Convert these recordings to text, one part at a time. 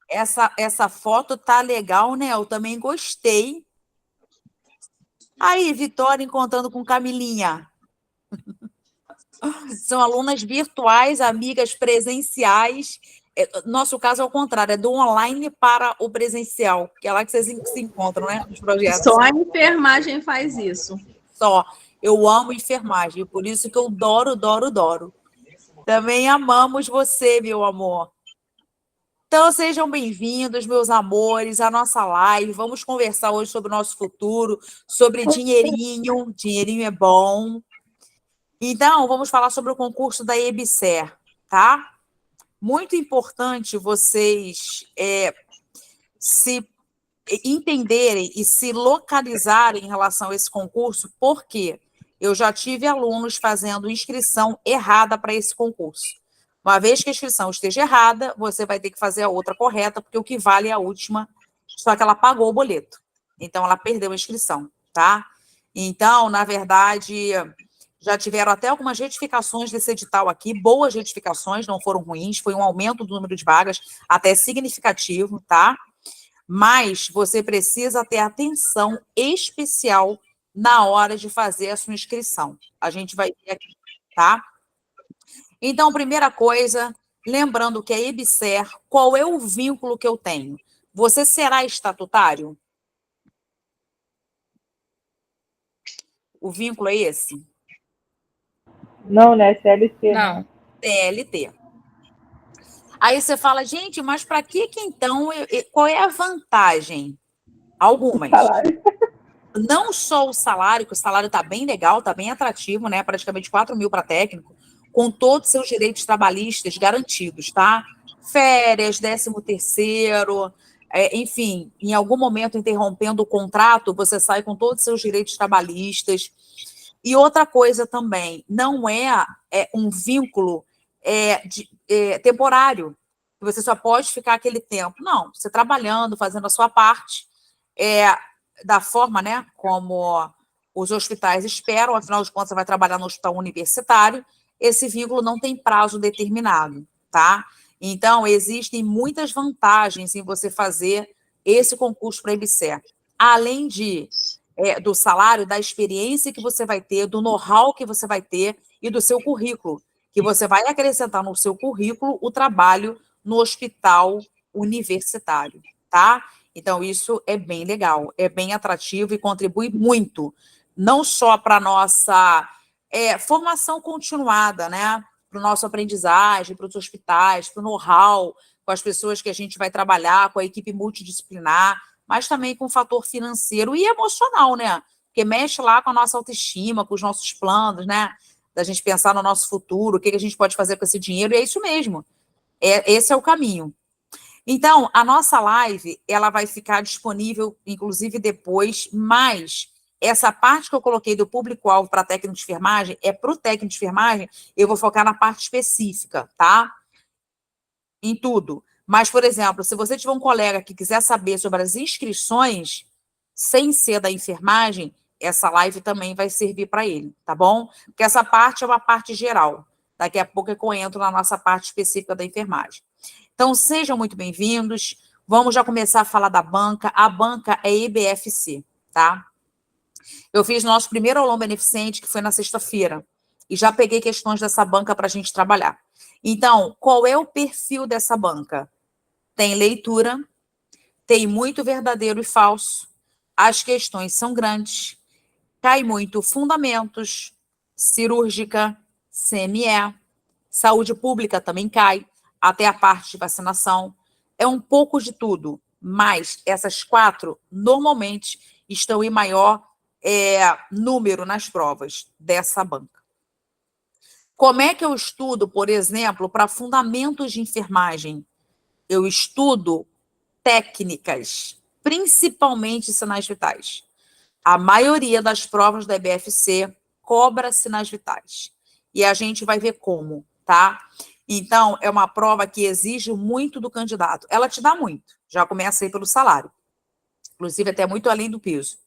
Essa foto tá legal, né? Eu também gostei. Aí, Vitória encontrando com Camilinha. São alunas virtuais, amigas presenciais. Nosso caso é o contrário, é do online para o presencial, que é lá que vocês se encontram, né? Nos projetos. Só a enfermagem faz isso. Só. Eu amo enfermagem, por isso que eu adoro. Também amamos você, meu amor. Então, sejam bem-vindos, meus amores, à nossa live. Vamos conversar hoje sobre o nosso futuro, sobre dinheirinho. Dinheirinho é bom. Então, vamos falar sobre o concurso da EBSER, tá? Muito importante vocês se entenderem e se localizarem em relação a esse concurso, porque eu já tive alunos fazendo inscrição errada para esse concurso. Uma vez que a inscrição esteja errada, você vai ter que fazer a outra correta, porque o que vale é a última, só que ela pagou o boleto. Então, ela perdeu a inscrição, tá? Então, na verdade, já tiveram até algumas retificações desse edital aqui, boas retificações, não foram ruins, foi um aumento do número de vagas, até significativo, tá? Mas você precisa ter atenção especial na hora de fazer a sua inscrição. A gente vai ver aqui, tá? Então, primeira coisa, lembrando que a EBSER, qual é o vínculo que eu tenho? Você será estatutário? O vínculo é esse? Não, né? CLT. Não. CLT. Aí você fala, gente, mas para que então, qual é a vantagem? Algumas. Salário. Não só o salário, que o salário está bem legal, está bem atrativo, né? Praticamente 4 mil para técnico, com todos os seus direitos trabalhistas garantidos, tá? Férias, 13º, enfim, em algum momento interrompendo o contrato, você sai com todos os seus direitos trabalhistas. E outra coisa também, não é um vínculo temporário, que você só pode ficar aquele tempo. Não, você trabalhando, fazendo a sua parte, da forma, né, como os hospitais esperam, afinal de contas, você vai trabalhar no hospital universitário, esse vínculo não tem prazo determinado, tá? Então, existem muitas vantagens em você fazer esse concurso para a EBSER. Além do salário, da experiência que você vai ter, do know-how que você vai ter e do seu currículo, que você vai acrescentar no seu currículo o trabalho no hospital universitário, tá? Então, isso é bem legal, é bem atrativo e contribui muito, não só para a nossa formação continuada, né? Para o nosso aprendizagem, para os hospitais, para o know-how, com as pessoas que a gente vai trabalhar, com a equipe multidisciplinar, mas também com o fator financeiro e emocional, né? Porque mexe lá com a nossa autoestima, com os nossos planos, né? Da gente pensar no nosso futuro, o que a gente pode fazer com esse dinheiro, e é isso mesmo. Esse é o caminho. Então, a nossa live, ela vai ficar disponível, inclusive, depois, mas essa parte que eu coloquei do público-alvo para técnico de enfermagem, para o técnico de enfermagem, eu vou focar na parte específica, tá? Em tudo. Mas, por exemplo, se você tiver um colega que quiser saber sobre as inscrições, sem ser da enfermagem, essa live também vai servir para ele, tá bom? Porque essa parte é uma parte geral. Daqui a pouco eu entro na nossa parte específica da enfermagem. Então, sejam muito bem-vindos. Vamos já começar a falar da banca. A banca é EBFC, tá? Eu fiz nosso primeiro aulão beneficente, que foi na sexta-feira, e já peguei questões dessa banca para a gente trabalhar. Então, qual é o perfil dessa banca? Tem leitura, tem muito verdadeiro e falso, as questões são grandes, cai muito fundamentos, cirúrgica, CME, saúde pública também cai, até a parte de vacinação. É um pouco de tudo, mas essas 4 normalmente estão em maior número nas provas dessa banca. Como é que eu estudo, por exemplo, para fundamentos de enfermagem? Eu estudo técnicas, principalmente sinais vitais. A maioria das provas da EBFC cobra sinais vitais. E a gente vai ver como, tá? Então, é uma prova que exige muito do candidato. Ela te dá muito, já começa aí pelo salário. Inclusive, até muito além do piso.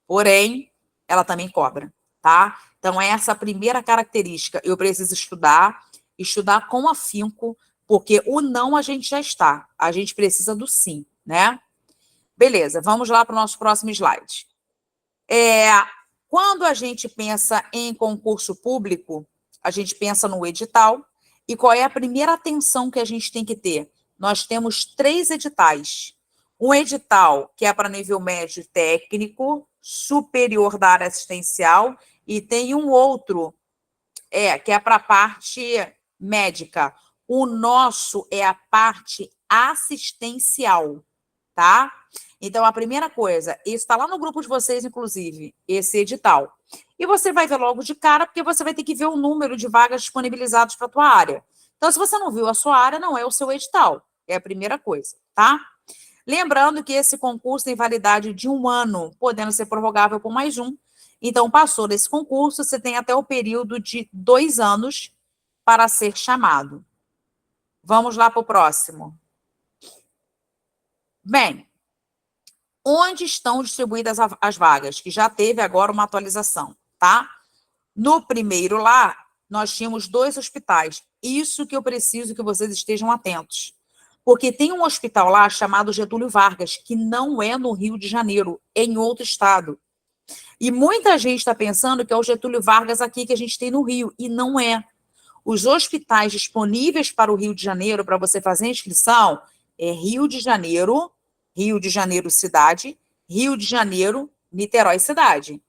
Porém, ela também cobra, tá? Então, essa é a primeira característica. Eu preciso estudar com afinco, Porque o não a gente já está. A gente precisa do sim, né? Beleza, vamos lá para o nosso próximo slide. Quando a gente pensa em concurso público, a gente pensa no edital. E qual é a primeira atenção que a gente tem que ter? Nós temos 3 editais. Um edital que é para nível médio técnico, superior da área assistencial, e tem um outro, que é para a parte médica. O nosso é a parte assistencial, tá? Então, a primeira coisa, isso está lá no grupo de vocês, inclusive, esse edital. E você vai ver logo de cara, porque você vai ter que ver o número de vagas disponibilizadas para a tua área. Então, se você não viu a sua área, não é o seu edital. É a primeira coisa, tá? Lembrando que esse concurso tem validade de 1 ano, podendo ser prorrogável por mais 1. Então, passou desse concurso, você tem até o período de 2 anos para ser chamado. Vamos lá para o próximo. Bem, onde estão distribuídas as vagas? Que já teve agora uma atualização, tá? No primeiro lá, nós tínhamos 2 hospitais. Isso que eu preciso que vocês estejam atentos. Porque tem um hospital lá chamado Getúlio Vargas, que não é no Rio de Janeiro, é em outro estado. E muita gente está pensando que é o Getúlio Vargas aqui que a gente tem no Rio, e não é. Os hospitais disponíveis para o Rio de Janeiro, para você fazer a inscrição, é Rio de Janeiro cidade, Rio de Janeiro, Niterói cidade.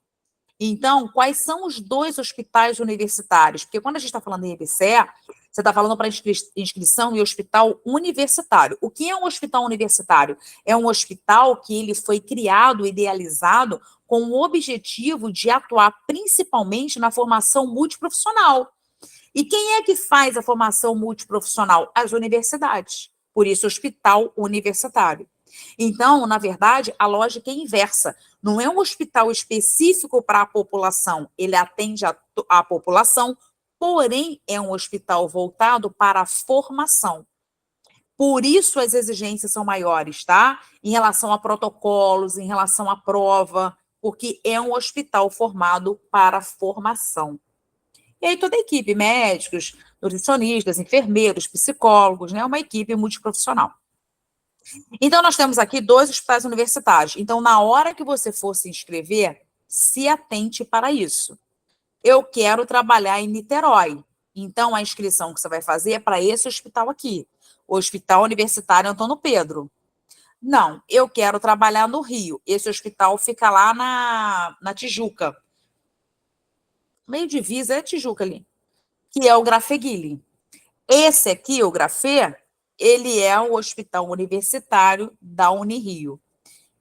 Então, quais são os 2 hospitais universitários? Porque quando a gente está falando em EBSE, você está falando para inscrição em hospital universitário. O que é um hospital universitário? É um hospital que ele foi criado, idealizado, com o objetivo de atuar principalmente na formação multiprofissional. E quem é que faz a formação multiprofissional? As universidades. Por isso, hospital universitário. Então, na verdade, a lógica é inversa. Não é um hospital específico para a população, ele atende a população, porém é um hospital voltado para a formação. Por isso as exigências são maiores, tá? Em relação a protocolos, em relação à prova, porque é um hospital formado para a formação. E aí toda a equipe, médicos, nutricionistas, enfermeiros, psicólogos, né? Uma equipe multiprofissional. Então, nós temos aqui 2 hospitais universitários. Então, na hora que você for se inscrever, se atente para isso. Eu quero trabalhar em Niterói. Então, a inscrição que você vai fazer é para esse hospital aqui, o Hospital Universitário Antônio Pedro. Não, eu quero trabalhar no Rio. Esse hospital fica lá na Tijuca. Meio divisa é Tijuca ali. Que é o Grafeguili. Esse aqui, o Grafê, ele é o hospital universitário da Unirio.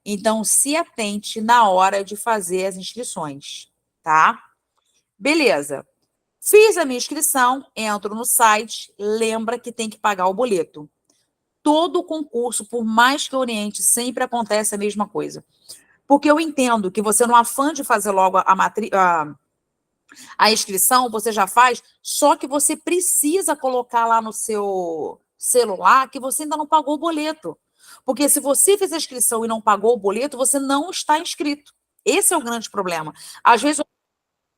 Então, se atente na hora de fazer as inscrições, tá? Beleza. Fiz a minha inscrição, entro no site, lembra que tem que pagar o boleto. Todo concurso, por mais que oriente, sempre acontece a mesma coisa. Porque eu entendo que você, no afã de fazer logo a inscrição, você já faz, só que você precisa colocar lá no seu celular que você ainda não pagou o boleto. Porque se você fez a inscrição e não pagou o boleto, você não está inscrito. Esse é o grande problema. Às vezes, você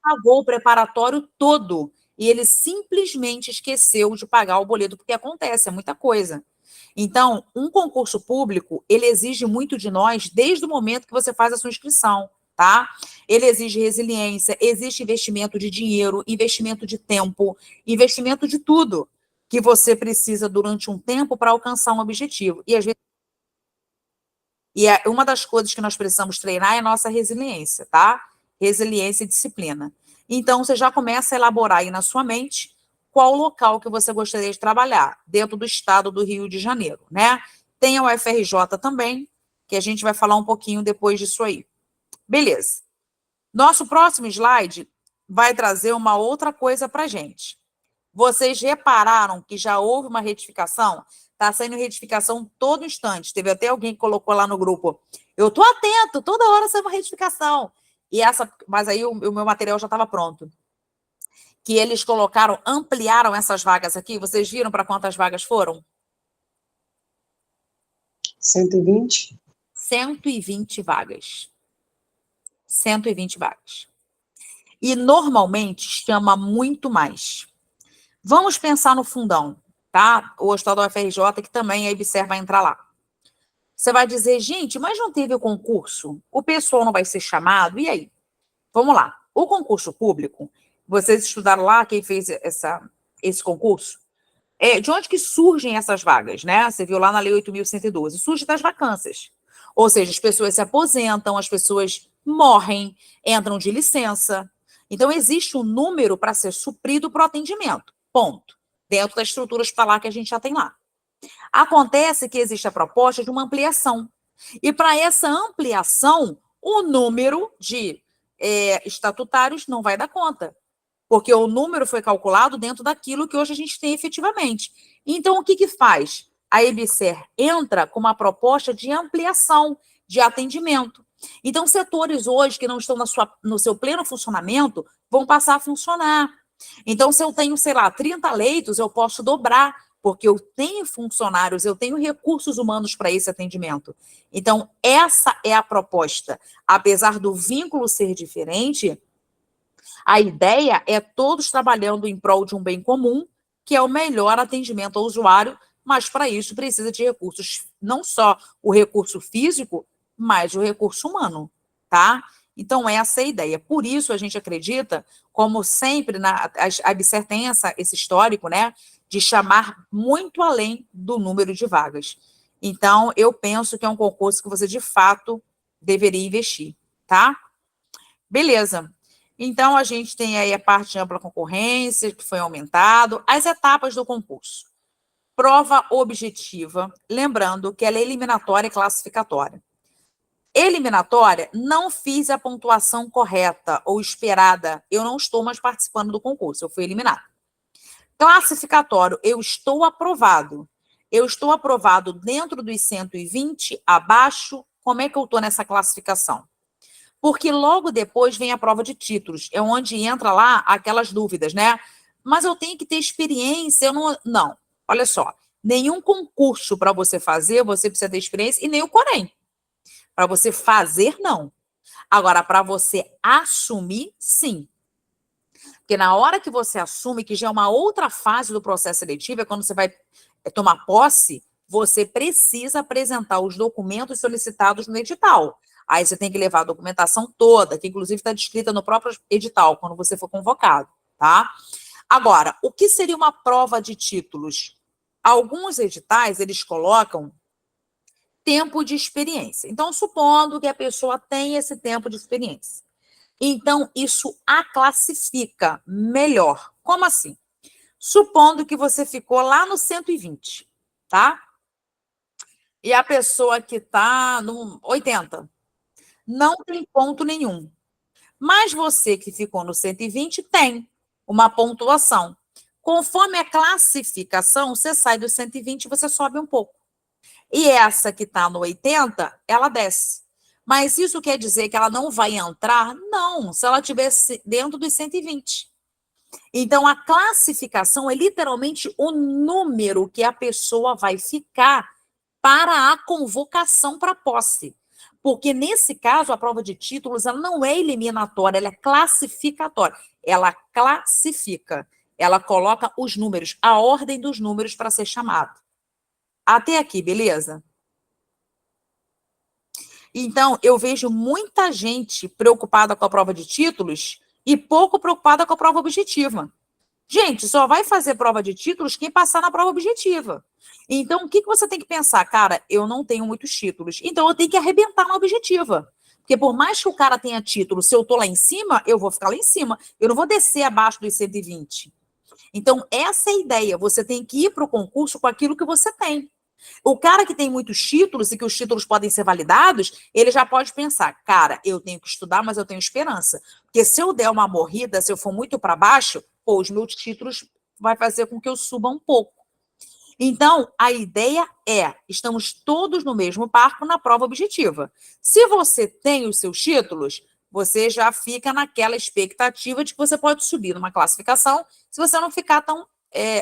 pagou o preparatório todo e ele simplesmente esqueceu de pagar o boleto, porque acontece, é muita coisa. Então, um concurso público, ele exige muito de nós desde o momento que você faz a sua inscrição, tá? Ele exige resiliência, existe investimento de dinheiro, investimento de tempo, investimento de tudo que você precisa durante um tempo para alcançar um objetivo. E às vezes uma das coisas que nós precisamos treinar é a nossa resiliência, tá? Resiliência e disciplina. Então, você já começa a elaborar aí na sua mente qual local que você gostaria de trabalhar, dentro do estado do Rio de Janeiro, né? Tem a UFRJ também, que a gente vai falar um pouquinho depois disso aí. Beleza. Nosso próximo slide vai trazer uma outra coisa para a gente. Vocês repararam que já houve uma retificação? Está saindo retificação todo instante. Teve até alguém que colocou lá no grupo. Eu estou atento, toda hora sai uma retificação. Mas aí o meu material já estava pronto. Que eles colocaram, ampliaram essas vagas aqui. Vocês viram para quantas vagas foram? 120? 120 vagas. 120 vagas. E normalmente chama muito mais. Vamos pensar no fundão. tá? O Hospital da UFRJ, que também a IBSER vai entrar lá. Você vai dizer, gente, mas não teve o concurso? O pessoal não vai ser chamado? E aí? Vamos lá. O concurso público, vocês estudaram lá, quem fez esse concurso? De onde que surgem essas vagas, né? Você viu lá na Lei 8.112. Surge das vacâncias. Ou seja, as pessoas se aposentam, as pessoas morrem, entram de licença. Então, existe um número para ser suprido para o atendimento. Ponto. Dentro da estrutura hospitalar que a gente já tem lá. Acontece que existe a proposta de uma ampliação. E para essa ampliação, o número de estatutários não vai dar conta. Porque o número foi calculado dentro daquilo que hoje a gente tem efetivamente. Então, o que faz? A IBSER entra com uma proposta de ampliação de atendimento. Então, setores hoje que não estão no seu pleno funcionamento vão passar a funcionar. Então, se eu tenho, sei lá, 30 leitos, eu posso dobrar, porque eu tenho funcionários, eu tenho recursos humanos para esse atendimento. Então, essa é a proposta. Apesar do vínculo ser diferente, a ideia é todos trabalhando em prol de um bem comum, que é o melhor atendimento ao usuário, mas para isso precisa de recursos, não só o recurso físico, mas o recurso humano, tá? Então, essa é a ideia. Por isso, a gente acredita, como sempre, a IBSER tem esse histórico, né, de chamar muito além do número de vagas. Então, eu penso que é um concurso que você, de fato, deveria investir, tá? Beleza. Então, a gente tem aí a parte de ampla concorrência, que foi aumentado, as etapas do concurso. Prova objetiva, lembrando que ela é eliminatória e classificatória. Eliminatória, não fiz a pontuação correta ou esperada, eu não estou mais participando do concurso, eu fui eliminada. Classificatório, eu estou aprovado. Eu estou aprovado dentro dos 120, abaixo, como é que eu estou nessa classificação? Porque logo depois vem a prova de títulos, é onde entra lá aquelas dúvidas, né? Mas eu tenho que ter experiência, eu não... Não, olha só, nenhum concurso para você fazer, você precisa ter experiência, e nem o Corém. Para você fazer, não. Agora, para você assumir, sim. Porque na hora que você assume, que já é uma outra fase do processo seletivo, é quando você vai tomar posse, você precisa apresentar os documentos solicitados no edital. Aí você tem que levar a documentação toda, que inclusive está descrita no próprio edital, quando você for convocado, tá? Agora, o que seria uma prova de títulos? Alguns editais, eles colocam tempo de experiência. Então, supondo que a pessoa tem esse tempo de experiência. Então, isso a classifica melhor. Como assim? Supondo que você ficou lá no 120, tá? E a pessoa que está no 80 não tem ponto nenhum. Mas você que ficou no 120 tem uma pontuação. Conforme a classificação, você sai do 120 e você sobe um pouco. E essa que está no 80, ela desce. Mas isso quer dizer que ela não vai entrar? Não, se ela estivesse dentro dos 120. Então, a classificação é literalmente o número que a pessoa vai ficar para a convocação para posse. Porque, nesse caso, a prova de títulos ela não é eliminatória, ela é classificatória. Ela classifica, ela coloca os números, a ordem dos números para ser chamado. Até aqui, beleza? Então, eu vejo muita gente preocupada com a prova de títulos e pouco preocupada com a prova objetiva. Gente, só vai fazer prova de títulos quem passar na prova objetiva. Então, o que você tem que pensar? Cara, eu não tenho muitos títulos, então eu tenho que arrebentar na objetiva. Porque por mais que o cara tenha título, se eu estou lá em cima, eu vou ficar lá em cima. Eu não vou descer abaixo dos 120. Então, essa é a ideia. Você tem que ir para o concurso com aquilo que você tem. O cara que tem muitos títulos e que os títulos podem ser validados, ele já pode pensar, cara, eu tenho que estudar, mas eu tenho esperança. Porque se eu der uma morrida, se eu for muito para baixo, pô, os meus títulos vai fazer com que eu suba um pouco. Então, a ideia é, estamos todos no mesmo barco na prova objetiva. Se você tem os seus títulos, você já fica naquela expectativa de que você pode subir numa classificação se você não ficar tão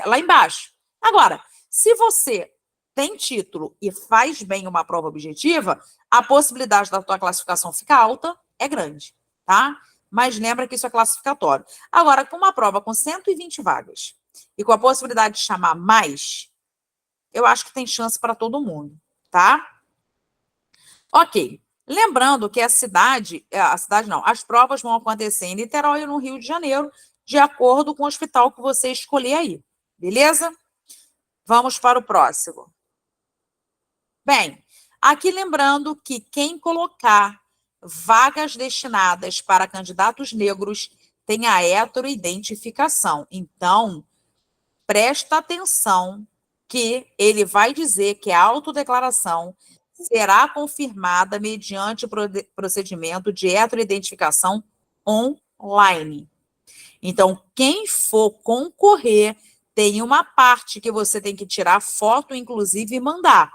lá embaixo. Agora, se você tem título e faz bem uma prova objetiva, a possibilidade da tua classificação ficar alta é grande, tá? Mas lembra que isso é classificatório. Agora, com uma prova com 120 vagas, e com a possibilidade de chamar mais, eu acho que tem chance para todo mundo, tá? Ok. Lembrando que as provas vão acontecer em Niterói e no Rio de Janeiro, de acordo com o hospital que você escolher aí, beleza? Vamos para o próximo. Bem, aqui lembrando que quem colocar vagas destinadas para candidatos negros tem a heteroidentificação. Então, presta atenção que ele vai dizer que a autodeclaração será confirmada mediante procedimento de heteroidentificação online. Então, quem for concorrer, tem uma parte que você tem que tirar foto, inclusive, e mandar.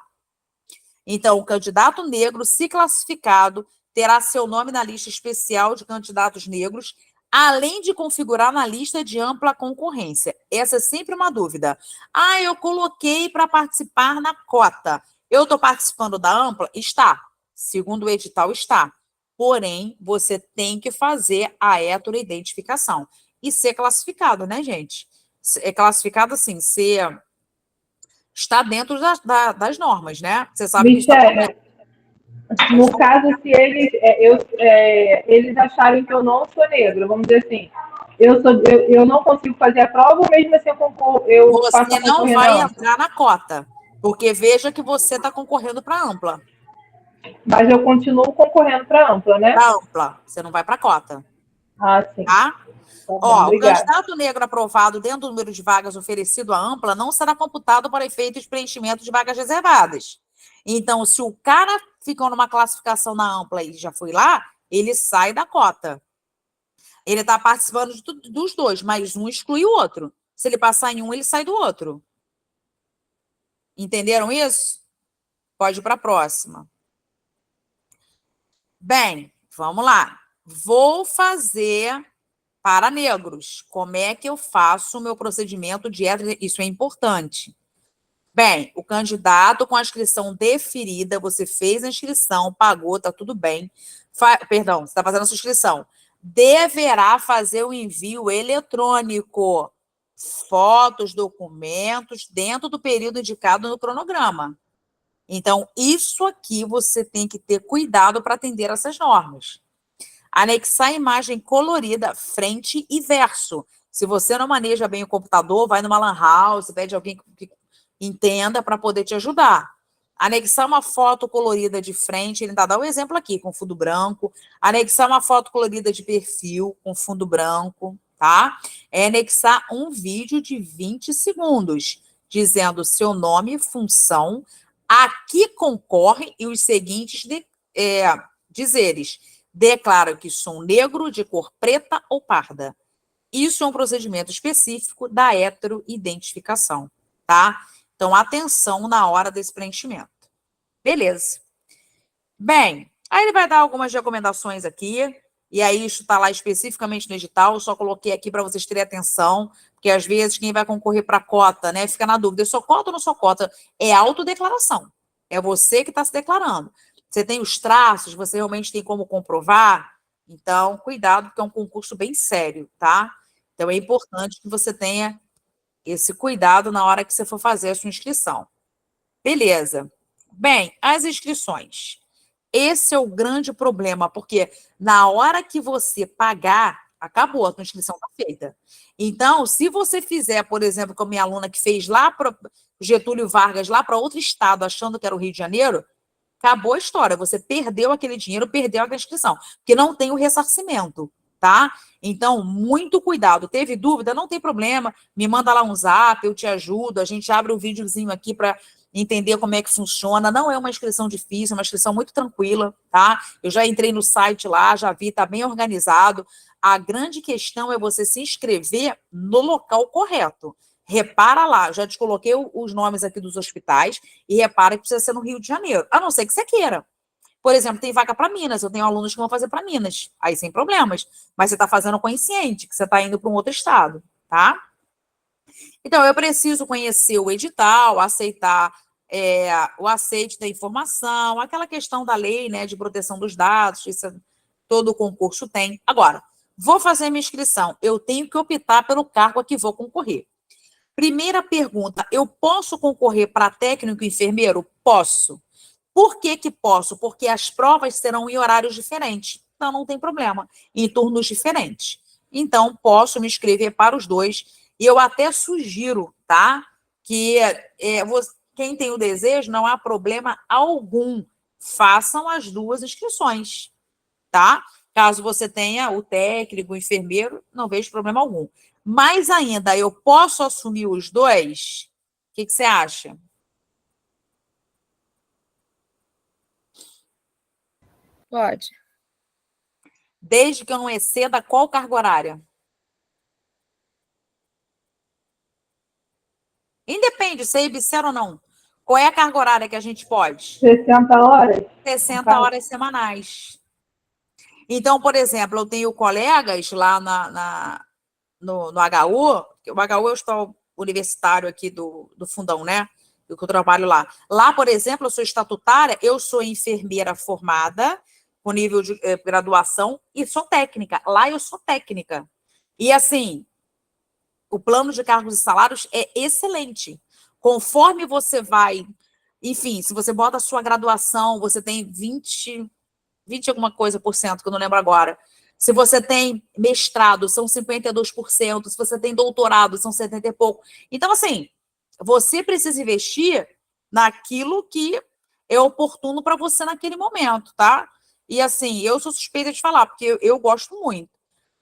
Então, o candidato negro, se classificado, terá seu nome na lista especial de candidatos negros, além de configurar na lista de ampla concorrência. Essa é sempre uma dúvida. Ah, eu coloquei para participar na cota. Eu estou participando da ampla? Está. Segundo o edital, está. Porém, você tem que fazer a heteroidentificação e ser classificado, né, gente? É classificado assim, ser... está dentro das normas, né? Você sabe que está Michele, no caso, se eles acharem que eu não sou negra, vamos dizer assim, eu não consigo fazer a prova, ou mesmo assim eu faço você a não concorrência vai ampla? entrar na cota, porque veja que você está concorrendo para ampla. Mas eu continuo concorrendo para ampla, né? Para ampla, você não vai para cota. Ah, sim. Tá? Tá bom, Ó, o obrigada. candidato negro aprovado dentro do número de vagas oferecido à ampla não será computado para efeitos de preenchimento de vagas reservadas. Então, se o cara ficou numa classificação na ampla e já foi lá, ele sai da cota. Ele está participando dos dois, mas um exclui o outro. Se ele passar em um, ele sai do outro. Entenderam isso? Pode ir para a próxima. Bem, vamos lá. Vou fazer para negros. Como é que eu faço o meu procedimento de Isso é importante. Bem, o candidato com a inscrição deferida, você fez a inscrição, pagou, está tudo bem. Perdão, você está fazendo a sua inscrição. Deverá fazer o envio eletrônico. Fotos, documentos, dentro do período indicado no cronograma. Então, isso aqui você tem que ter cuidado para atender essas normas. Anexar imagem colorida, frente e verso. Se você não maneja bem o computador, vai numa lan house, pede alguém que entenda para poder te ajudar. Anexar uma foto colorida de frente, ele ainda dá um exemplo aqui, com fundo branco. Anexar uma foto colorida de perfil, com fundo branco, tá? Anexar um vídeo de 20 segundos, dizendo seu nome, função, a que concorre e os seguintes dizeres. Declaro que sou negro, de cor preta ou parda. Isso é um procedimento específico da heteroidentificação, tá? Então, atenção na hora desse preenchimento. Beleza. Bem, aí ele vai dar algumas recomendações aqui, e aí isso está lá especificamente no edital, eu só coloquei aqui para vocês terem atenção, porque às vezes quem vai concorrer para a cota, né, fica na dúvida, eu sou cota ou não sou cota? É autodeclaração, é você que está se declarando. Você tem os traços, você realmente tem como comprovar, então, cuidado, porque é um concurso bem sério, tá? Então, é importante que você tenha esse cuidado na hora que você for fazer a sua inscrição. Beleza. Bem, as inscrições. Esse é o grande problema, porque na hora que você pagar, acabou, a tua inscrição está feita. Então, se você fizer, por exemplo, com a minha aluna que fez lá para Getúlio Vargas, lá para outro estado, achando que era o Rio de Janeiro, acabou a história. Você perdeu aquele dinheiro, perdeu a inscrição, porque não tem o ressarcimento, tá? Então, muito cuidado. Teve dúvida? Não tem problema. Me manda lá um zap, eu te ajudo. A gente abre um videozinho aqui para entender como é que funciona. Não é uma inscrição difícil, é uma inscrição muito tranquila, tá? Eu já entrei no site lá, já vi, tá bem organizado. A grande questão é você se inscrever no local correto. Repara lá, já te coloquei os nomes aqui dos hospitais e repara que precisa ser no Rio de Janeiro, a não ser que você queira. Por exemplo, tem vaga para Minas, eu tenho alunos que vão fazer para Minas, aí sem problemas, mas você está fazendo consciente que você está indo para um outro estado, tá? Então, eu preciso conhecer o edital, aceitar o aceite da informação, aquela questão da lei, né, de proteção dos dados, isso todo concurso tem. Agora, vou fazer minha inscrição, eu tenho que optar pelo cargo a que vou concorrer. Primeira pergunta, eu posso concorrer para técnico e enfermeiro? Posso. Por que que posso? Porque as provas serão em horários diferentes. Então, não tem problema. Em turnos diferentes. Então, posso me inscrever para os dois. E eu até sugiro, tá? Que quem tem o desejo, não há problema algum. Façam as duas inscrições, tá? Caso você tenha o técnico, o enfermeiro, não vejo problema algum. Mais ainda, eu posso assumir os dois? O que você acha? Pode. Desde que eu não exceda qual carga horária? Independe, se é IBSER ou não. Qual é a carga horária que a gente pode? 60 horas? 60 horas semanais. Então, por exemplo, eu tenho colegas lá no HU, que o HU é o hospital universitário aqui do Fundão, né? Que eu trabalho lá. Lá, por exemplo, eu sou estatutária, eu sou enfermeira formada, com nível de graduação, e sou técnica. Lá eu sou técnica. E, assim, o plano de cargos e salários é excelente. Conforme você vai... Enfim, se você bota a sua graduação, você tem 20 alguma coisa por cento, que eu não lembro agora. Se você tem mestrado, são 52%. Se você tem doutorado, são 70 e pouco. Então, assim, você precisa investir naquilo que é oportuno para você naquele momento, tá? E, assim, eu sou suspeita de falar, porque eu gosto muito.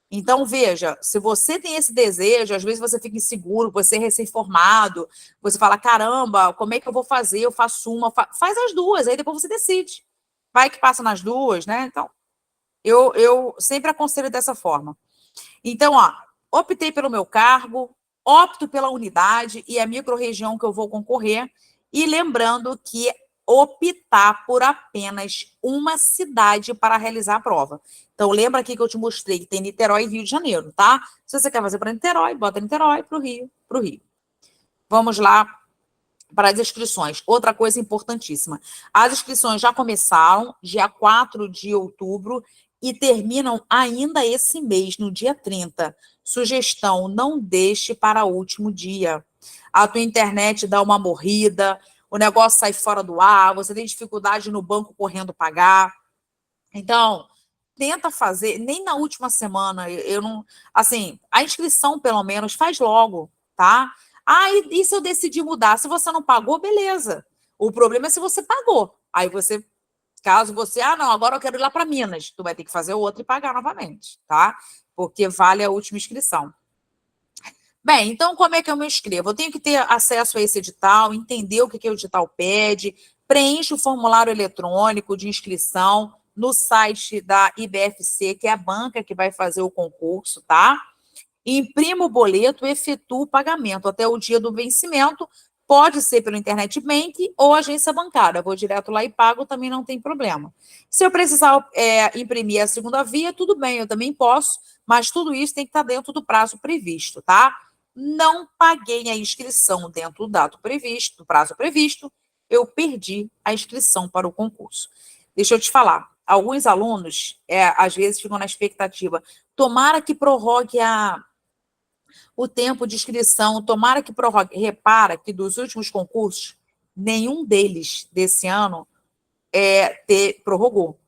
Então, veja, se você tem esse desejo, às vezes você fica inseguro, você é recém-formado, você fala, caramba, como é que eu vou fazer? Eu faço uma, faz as duas, aí depois você decide. Vai que passa nas duas, né? Então, eu sempre aconselho dessa forma. Então, ó, optei pelo meu cargo, opto pela unidade e a microrregião que eu vou concorrer, e lembrando que optar por apenas uma cidade para realizar a prova. Então, lembra aqui que eu te mostrei que tem Niterói e Rio de Janeiro, tá? Se você quer fazer para Niterói, bota Niterói, para o Rio, para o Rio. Vamos lá para as inscrições. Outra coisa importantíssima. As inscrições já começaram, dia 4 de outubro, e terminam ainda esse mês, no dia 30. Sugestão, não deixe para o último dia. A tua internet dá uma morrida, o negócio sai fora do ar, você tem dificuldade no banco correndo pagar. Então, tenta fazer, nem na última semana, eu não... Assim, a inscrição, pelo menos, faz logo, tá? Ah, e se eu decidir mudar? Se você não pagou, beleza. O problema é se você pagou. Aí você, caso você, não, agora eu quero ir lá para Minas, tu vai ter que fazer outra e pagar novamente, tá? Porque vale a última inscrição. Bem, então como é que eu me inscrevo? Eu tenho que ter acesso a esse edital, entender o que o edital pede, preencho o formulário eletrônico de inscrição no site da IBFC, que é a banca que vai fazer o concurso, tá? Imprimo o boleto e efetuo o pagamento até o dia do vencimento, pode ser pelo Internet Bank ou agência bancária. Vou direto lá e pago, também não tem problema. Se eu precisar imprimir a segunda via, tudo bem, eu também posso, mas tudo isso tem que estar dentro do prazo previsto, tá? Não paguei a inscrição dentro do prazo previsto, eu perdi a inscrição para o concurso. Deixa eu te falar, alguns alunos, às vezes, ficam na expectativa, tomara que prorrogue o tempo de inscrição, tomara que prorrogue. Repara que dos últimos concursos, nenhum deles desse ano prorrogou.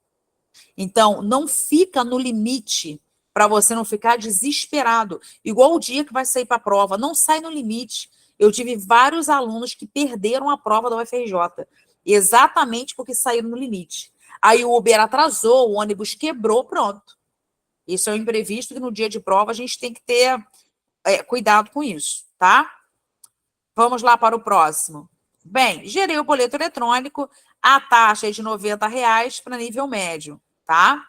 Então, não fica no limite para você não ficar desesperado. Igual o dia que vai sair para a prova, não sai no limite. Eu tive vários alunos que perderam a prova da UFRJ, exatamente porque saíram no limite. Aí o Uber atrasou, o ônibus quebrou, pronto. Isso é um imprevisto que no dia de prova a gente tem que ter cuidado com isso, tá? Vamos lá para o próximo. Bem, gerei o boleto eletrônico, a taxa é de R$90 para nível médio, tá?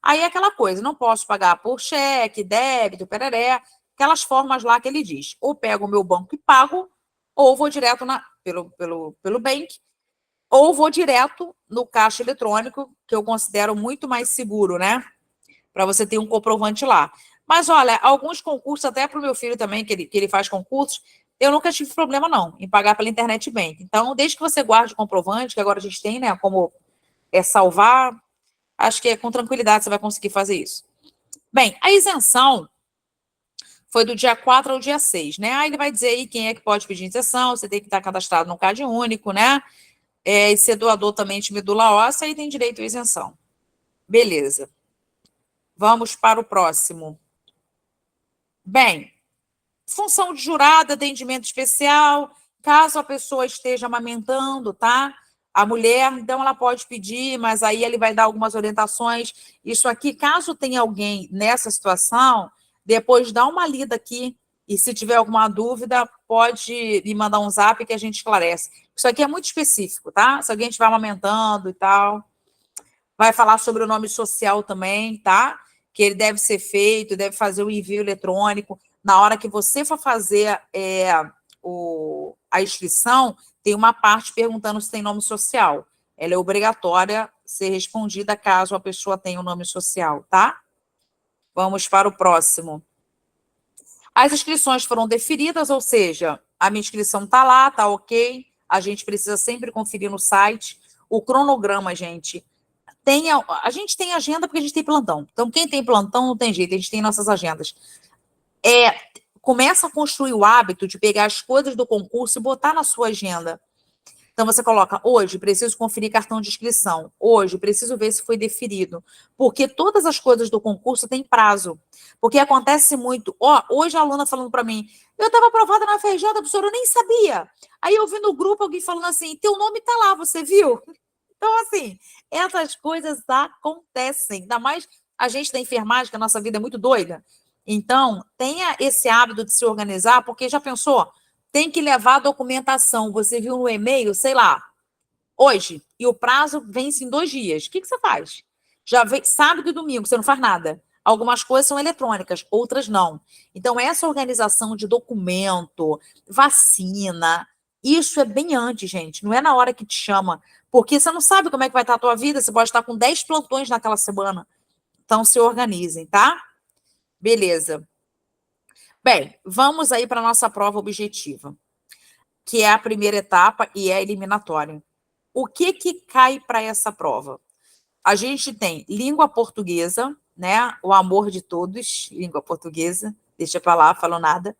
Aí é aquela coisa, não posso pagar por cheque, débito, pereré, aquelas formas lá que ele diz. Ou pego o meu banco e pago, ou vou direto pelo bank, ou vou direto no caixa eletrônico, que eu considero muito mais seguro, né? Para você ter um comprovante lá. Mas, olha, alguns concursos, até para o meu filho também, que ele faz concursos, eu nunca tive problema, não, em pagar pela Internet Bank. Então, desde que você guarde o comprovante, que agora a gente tem, né, como salvar, acho que com tranquilidade você vai conseguir fazer isso. Bem, a isenção foi do dia 4 ao dia 6, né? Aí ele vai dizer aí quem é que pode pedir isenção, você tem que estar cadastrado no CAD único, né? E ser doador também de medula óssea e tem direito à isenção. Beleza. Vamos para o próximo. Bem, função de jurado, atendimento especial, caso a pessoa esteja amamentando, tá? A mulher, então, ela pode pedir, mas aí ele vai dar algumas orientações. Isso aqui, caso tenha alguém nessa situação, depois dá uma lida aqui, e se tiver alguma dúvida, pode me mandar um zap que a gente esclarece. Isso aqui é muito específico, tá? Se alguém estiver amamentando e tal. Vai falar sobre o nome social também, tá? Que ele deve ser feito, deve fazer o envio eletrônico. Na hora que você for fazer a inscrição, tem uma parte perguntando se tem nome social. Ela é obrigatória ser respondida caso a pessoa tenha um nome social, tá? Vamos para o próximo. As inscrições foram deferidas, ou seja, a minha inscrição está lá, está ok. A gente precisa sempre conferir no site. O cronograma, gente, a gente tem agenda porque a gente tem plantão. Então, quem tem plantão não tem jeito, a gente tem nossas agendas. Começa a construir o hábito de pegar as coisas do concurso e botar na sua agenda. Então, você coloca, hoje preciso conferir cartão de inscrição, hoje preciso ver se foi deferido, porque todas as coisas do concurso têm prazo. Porque acontece muito, hoje a aluna falando para mim, eu estava aprovada na FRJ, professora, eu nem sabia. Aí eu vi no grupo alguém falando assim, teu nome está lá, você viu? Então, assim, essas coisas acontecem, ainda mais a gente da enfermagem, que a nossa vida é muito doida. Então, tenha esse hábito de se organizar, porque já pensou? Tem que levar a documentação. Você viu no e-mail, sei lá, hoje, e o prazo vence em 2 dias. O que você faz? Já vem sábado e domingo, você não faz nada. Algumas coisas são eletrônicas, outras não. Então, essa organização de documento, vacina, isso é bem antes, gente. Não é na hora que te chama. Porque você não sabe como é que vai estar a tua vida. Você pode estar com 10 plantões naquela semana. Então, se organizem, tá? Beleza. Bem, vamos aí para a nossa prova objetiva, que é a primeira etapa e é a eliminatória. O que cai para essa prova? A gente tem língua portuguesa, né? O amor de todos, língua portuguesa. Deixa para lá, falo nada.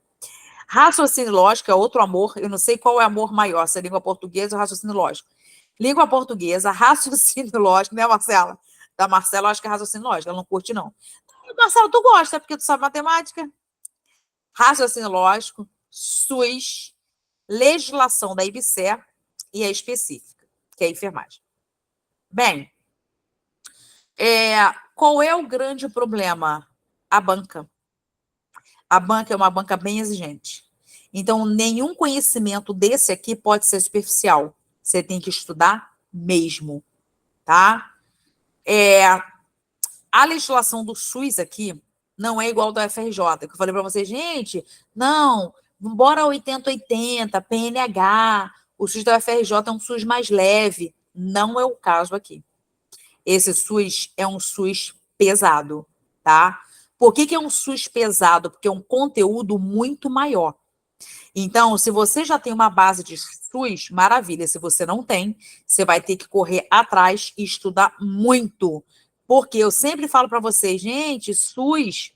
Raciocínio lógico é outro amor. Eu não sei qual é amor maior, se é língua portuguesa ou raciocínio lógico. Língua portuguesa, raciocínio lógico, né, Marcela? Da Marcela, eu acho que é raciocínio lógico, ela não curte, não. Marcela, tu gosta, porque tu sabe matemática? Raciocínio lógico, SUS, legislação da IBSER e a específica, que é a enfermagem. Bem, qual é o grande problema? A banca. A banca é uma banca bem exigente. Então, nenhum conhecimento desse aqui pode ser superficial. Você tem que estudar mesmo, tá? A legislação do SUS aqui não é igual da FRJ, que eu falei para vocês, gente, não, bora 80-80, PNH, o SUS da FRJ é um SUS mais leve. Não é o caso aqui. Esse SUS é um SUS pesado, tá? Por que é um SUS pesado? Porque é um conteúdo muito maior. Então, se você já tem uma base de SUS, maravilha. Se você não tem, você vai ter que correr atrás e estudar muito. Porque eu sempre falo para vocês, gente, SUS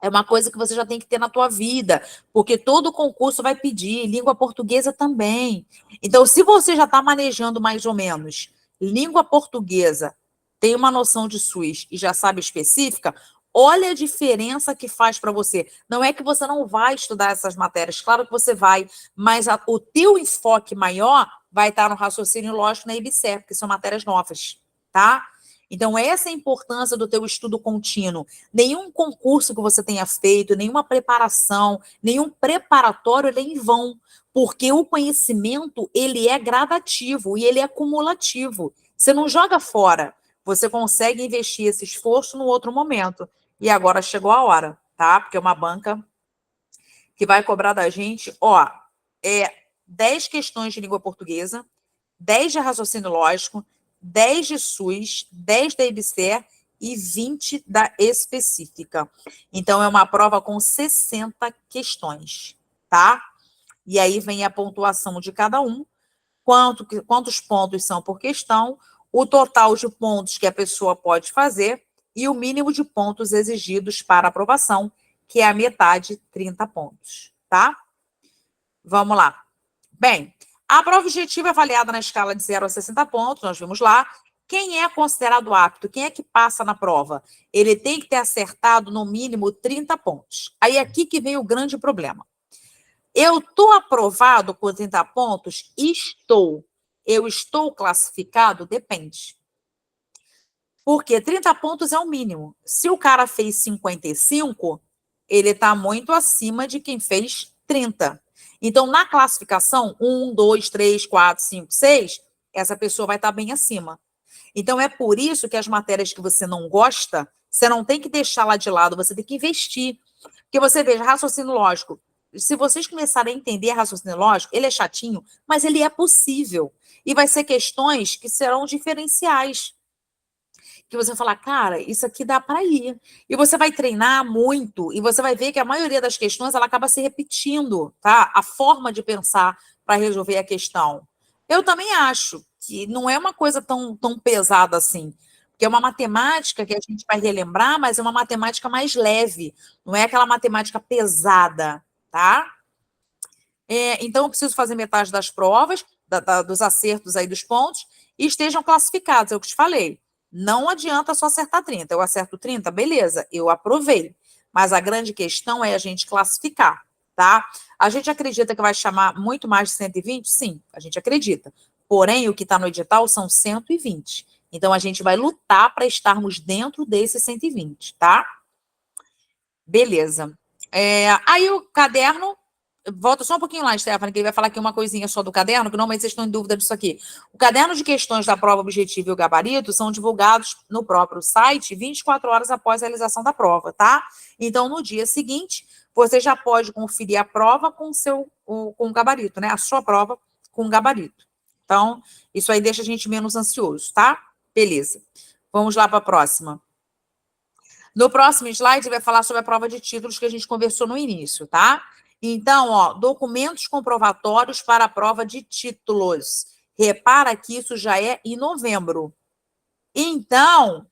é uma coisa que você já tem que ter na tua vida, porque todo concurso vai pedir, língua portuguesa também. Então, se você já está manejando mais ou menos língua portuguesa, tem uma noção de SUS e já sabe específica, olha a diferença que faz para você. Não é que você não vai estudar essas matérias, claro que você vai, mas o teu enfoque maior vai estar no raciocínio lógico na IBSER, porque são matérias novas, tá? Então, essa é a importância do teu estudo contínuo. Nenhum concurso que você tenha feito, nenhuma preparação, nenhum preparatório, ele é em vão, porque o conhecimento, ele é gradativo e ele é acumulativo. Você não joga fora, você consegue investir esse esforço no outro momento. E agora chegou a hora, tá? Porque é uma banca que vai cobrar da gente, 10 questões de língua portuguesa, 10 de raciocínio lógico, 10 de SUS, 10 da IBSER e 20 da específica. Então, é uma prova com 60 questões, tá? E aí vem a pontuação de cada um, quantos pontos são por questão, o total de pontos que a pessoa pode fazer e o mínimo de pontos exigidos para aprovação, que é a metade, 30 pontos, tá? Vamos lá. Bem, a prova objetiva é avaliada na escala de 0 a 60 pontos, nós vimos lá. Quem é considerado apto? Quem é que passa na prova? Ele tem que ter acertado no mínimo 30 pontos. Aí aqui que vem o grande problema. Eu estou aprovado com 30 pontos? Estou. Eu estou classificado? Depende. Porque 30 pontos é o mínimo. Se o cara fez 55, ele está muito acima de quem fez 30. Então, na classificação, 1, 2, 3, 4, 5, 6, essa pessoa vai estar bem acima. Então, é por isso que as matérias que você não gosta, você não tem que deixar lá de lado, você tem que investir. Porque você veja, raciocínio lógico. Se vocês começarem a entender raciocínio lógico, ele é chatinho, mas ele é possível. E vai ser questões que serão diferenciais. Que você vai falar, cara, isso aqui dá para ir. E você vai treinar muito, e você vai ver que a maioria das questões, ela acaba se repetindo, tá? A forma de pensar para resolver a questão. Eu também acho que não é uma coisa tão pesada assim, porque é uma matemática que a gente vai relembrar, mas é uma matemática mais leve, não é aquela matemática pesada, tá? Então, eu preciso fazer metade das provas, dos acertos aí dos pontos, e estejam classificados, é o que te falei. Não adianta só acertar 30. Eu acerto 30, beleza, eu aprovei. Mas a grande questão é a gente classificar, tá? A gente acredita que vai chamar muito mais de 120? Sim, a gente acredita. Porém, o que está no edital são 120. Então, a gente vai lutar para estarmos dentro desses 120, tá? Beleza. Aí o caderno... Volta só um pouquinho lá, Stephanie, que ele vai falar aqui uma coisinha só do caderno, que normalmente vocês estão em dúvida disso aqui. O caderno de questões da prova objetiva e o gabarito são divulgados no próprio site 24 horas após a realização da prova, tá? Então, no dia seguinte, você já pode conferir a prova com o gabarito, né? A sua prova com o gabarito. Então, isso aí deixa a gente menos ansioso, tá? Beleza. Vamos lá para a próxima. No próximo slide, vai falar sobre a prova de títulos que a gente conversou no início, tá? Então, ó, documentos comprovatórios para a prova de títulos. Repara que isso já é em novembro. Então,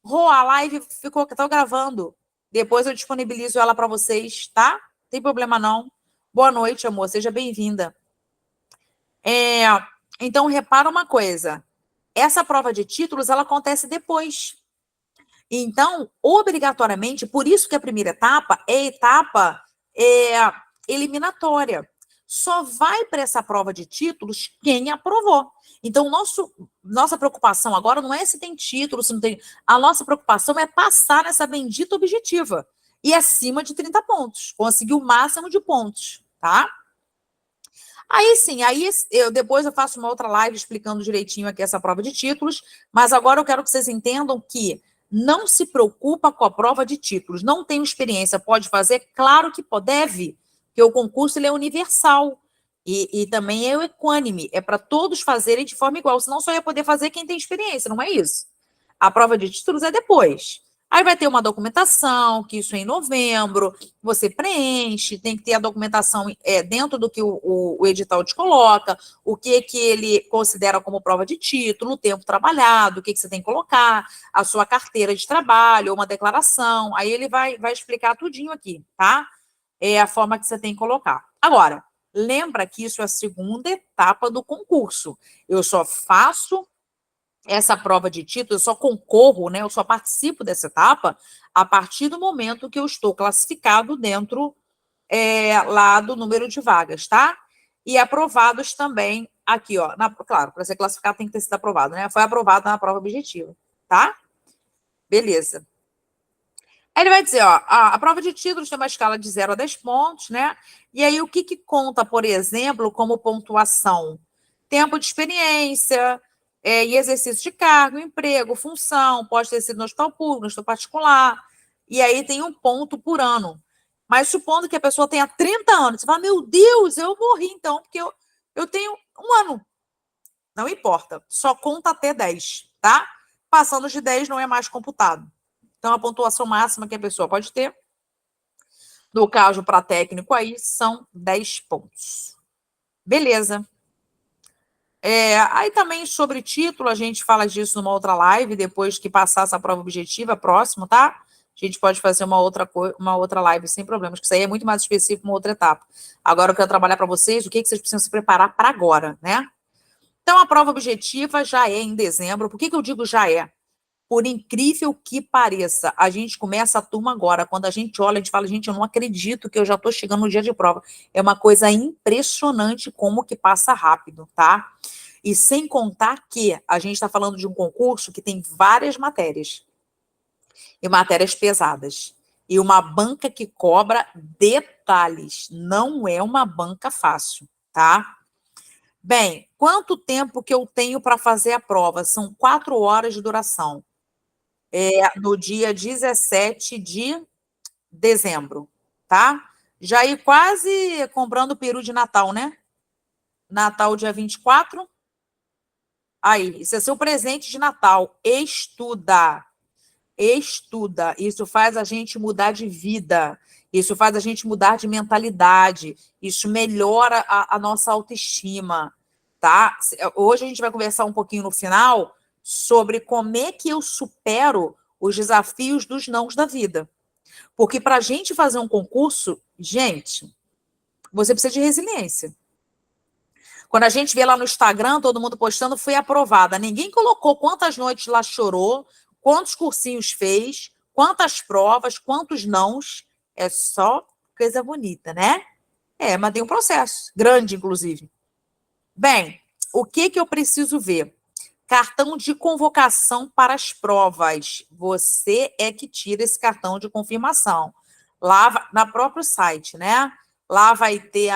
a live estou gravando. Depois eu disponibilizo ela para vocês, tá? Não tem problema não. Boa noite, amor. Seja bem-vinda. Então, repara uma coisa. Essa prova de títulos, ela acontece depois. Então, obrigatoriamente, por isso que a primeira etapa é a etapa eliminatória. Só vai para essa prova de títulos quem aprovou. Então, nossa preocupação agora não é se tem título, se não tem. A nossa preocupação é passar nessa bendita objetiva. E acima de 30 pontos. Conseguir o máximo de pontos, tá? Aí sim, depois eu faço uma outra live explicando direitinho aqui essa prova de títulos, mas agora eu quero que vocês entendam que não se preocupa com a prova de títulos. Não tem experiência, pode fazer? Claro que deve, porque o concurso ele é universal e também é equânime, é para todos fazerem de forma igual, senão só ia poder fazer quem tem experiência, não é isso? A prova de títulos é depois. Aí vai ter uma documentação, que isso é em novembro, você preenche, tem que ter a documentação dentro do que o edital te coloca, o que ele considera como prova de título, o tempo trabalhado, o que você tem que colocar, a sua carteira de trabalho, uma declaração, aí ele vai explicar tudinho aqui, tá? É a forma que você tem que colocar. Agora, lembra que isso é a segunda etapa do concurso. Eu só faço essa prova de título, eu só concorro, né? Eu só participo dessa etapa a partir do momento que eu estou classificado dentro lá do número de vagas, tá? E aprovados também aqui, ó. Claro, para ser classificado tem que ter sido aprovado, né? Foi aprovado na prova objetiva, tá? Beleza. Aí ele vai dizer, ó, a prova de títulos tem uma escala de 0 a 10 pontos, né? E aí o que conta, por exemplo, como pontuação? Tempo de experiência, e exercício de cargo, emprego, função, pode ter sido no hospital público, no hospital particular, e aí tem um ponto por ano. Mas supondo que a pessoa tenha 30 anos, você fala, meu Deus, eu morri então, porque eu tenho um ano. Não importa, só conta até 10, tá? Passando de 10 não é mais computado. Então, a pontuação máxima que a pessoa pode ter, no caso para técnico aí, são 10 pontos. Beleza. Aí também sobre título, a gente fala disso numa outra live, depois que passar essa prova objetiva, próximo, tá? a gente pode fazer uma outra live sem problemas, que isso aí é muito mais específico, uma outra etapa. Agora eu quero trabalhar para vocês o que vocês precisam se preparar para agora, né? Então, a prova objetiva já é em dezembro. Por que eu digo já é? Por incrível que pareça, a gente começa a turma agora. Quando a gente olha, a gente fala, gente, eu não acredito que eu já estou chegando no dia de prova. É uma coisa impressionante como que passa rápido, tá? E sem contar que a gente está falando de um concurso que tem várias matérias. E matérias pesadas. E uma banca que cobra detalhes. Não é uma banca fácil, tá? Bem, quanto tempo que eu tenho para fazer a prova? São 4 horas de duração. No dia 17 de dezembro, tá? Já ir quase comprando peru de Natal, né? Natal, dia 24. Aí, isso é seu presente de Natal. Estuda. Estuda. Isso faz a gente mudar de vida. Isso faz a gente mudar de mentalidade. Isso melhora a nossa autoestima, tá? Hoje a gente vai conversar um pouquinho no final sobre como é que eu supero os desafios dos nãos da vida. Porque para a gente fazer um concurso, gente, você precisa de resiliência. Quando a gente vê lá no Instagram, todo mundo postando, foi aprovada. Ninguém colocou quantas noites lá chorou, quantos cursinhos fez, quantas provas, quantos nãos. É só coisa bonita, né? Mas tem um processo, grande, inclusive. Bem, o que eu preciso ver? Cartão de convocação para as provas. Você é que tira esse cartão de confirmação. Lá na próprio site, né? Lá vai ter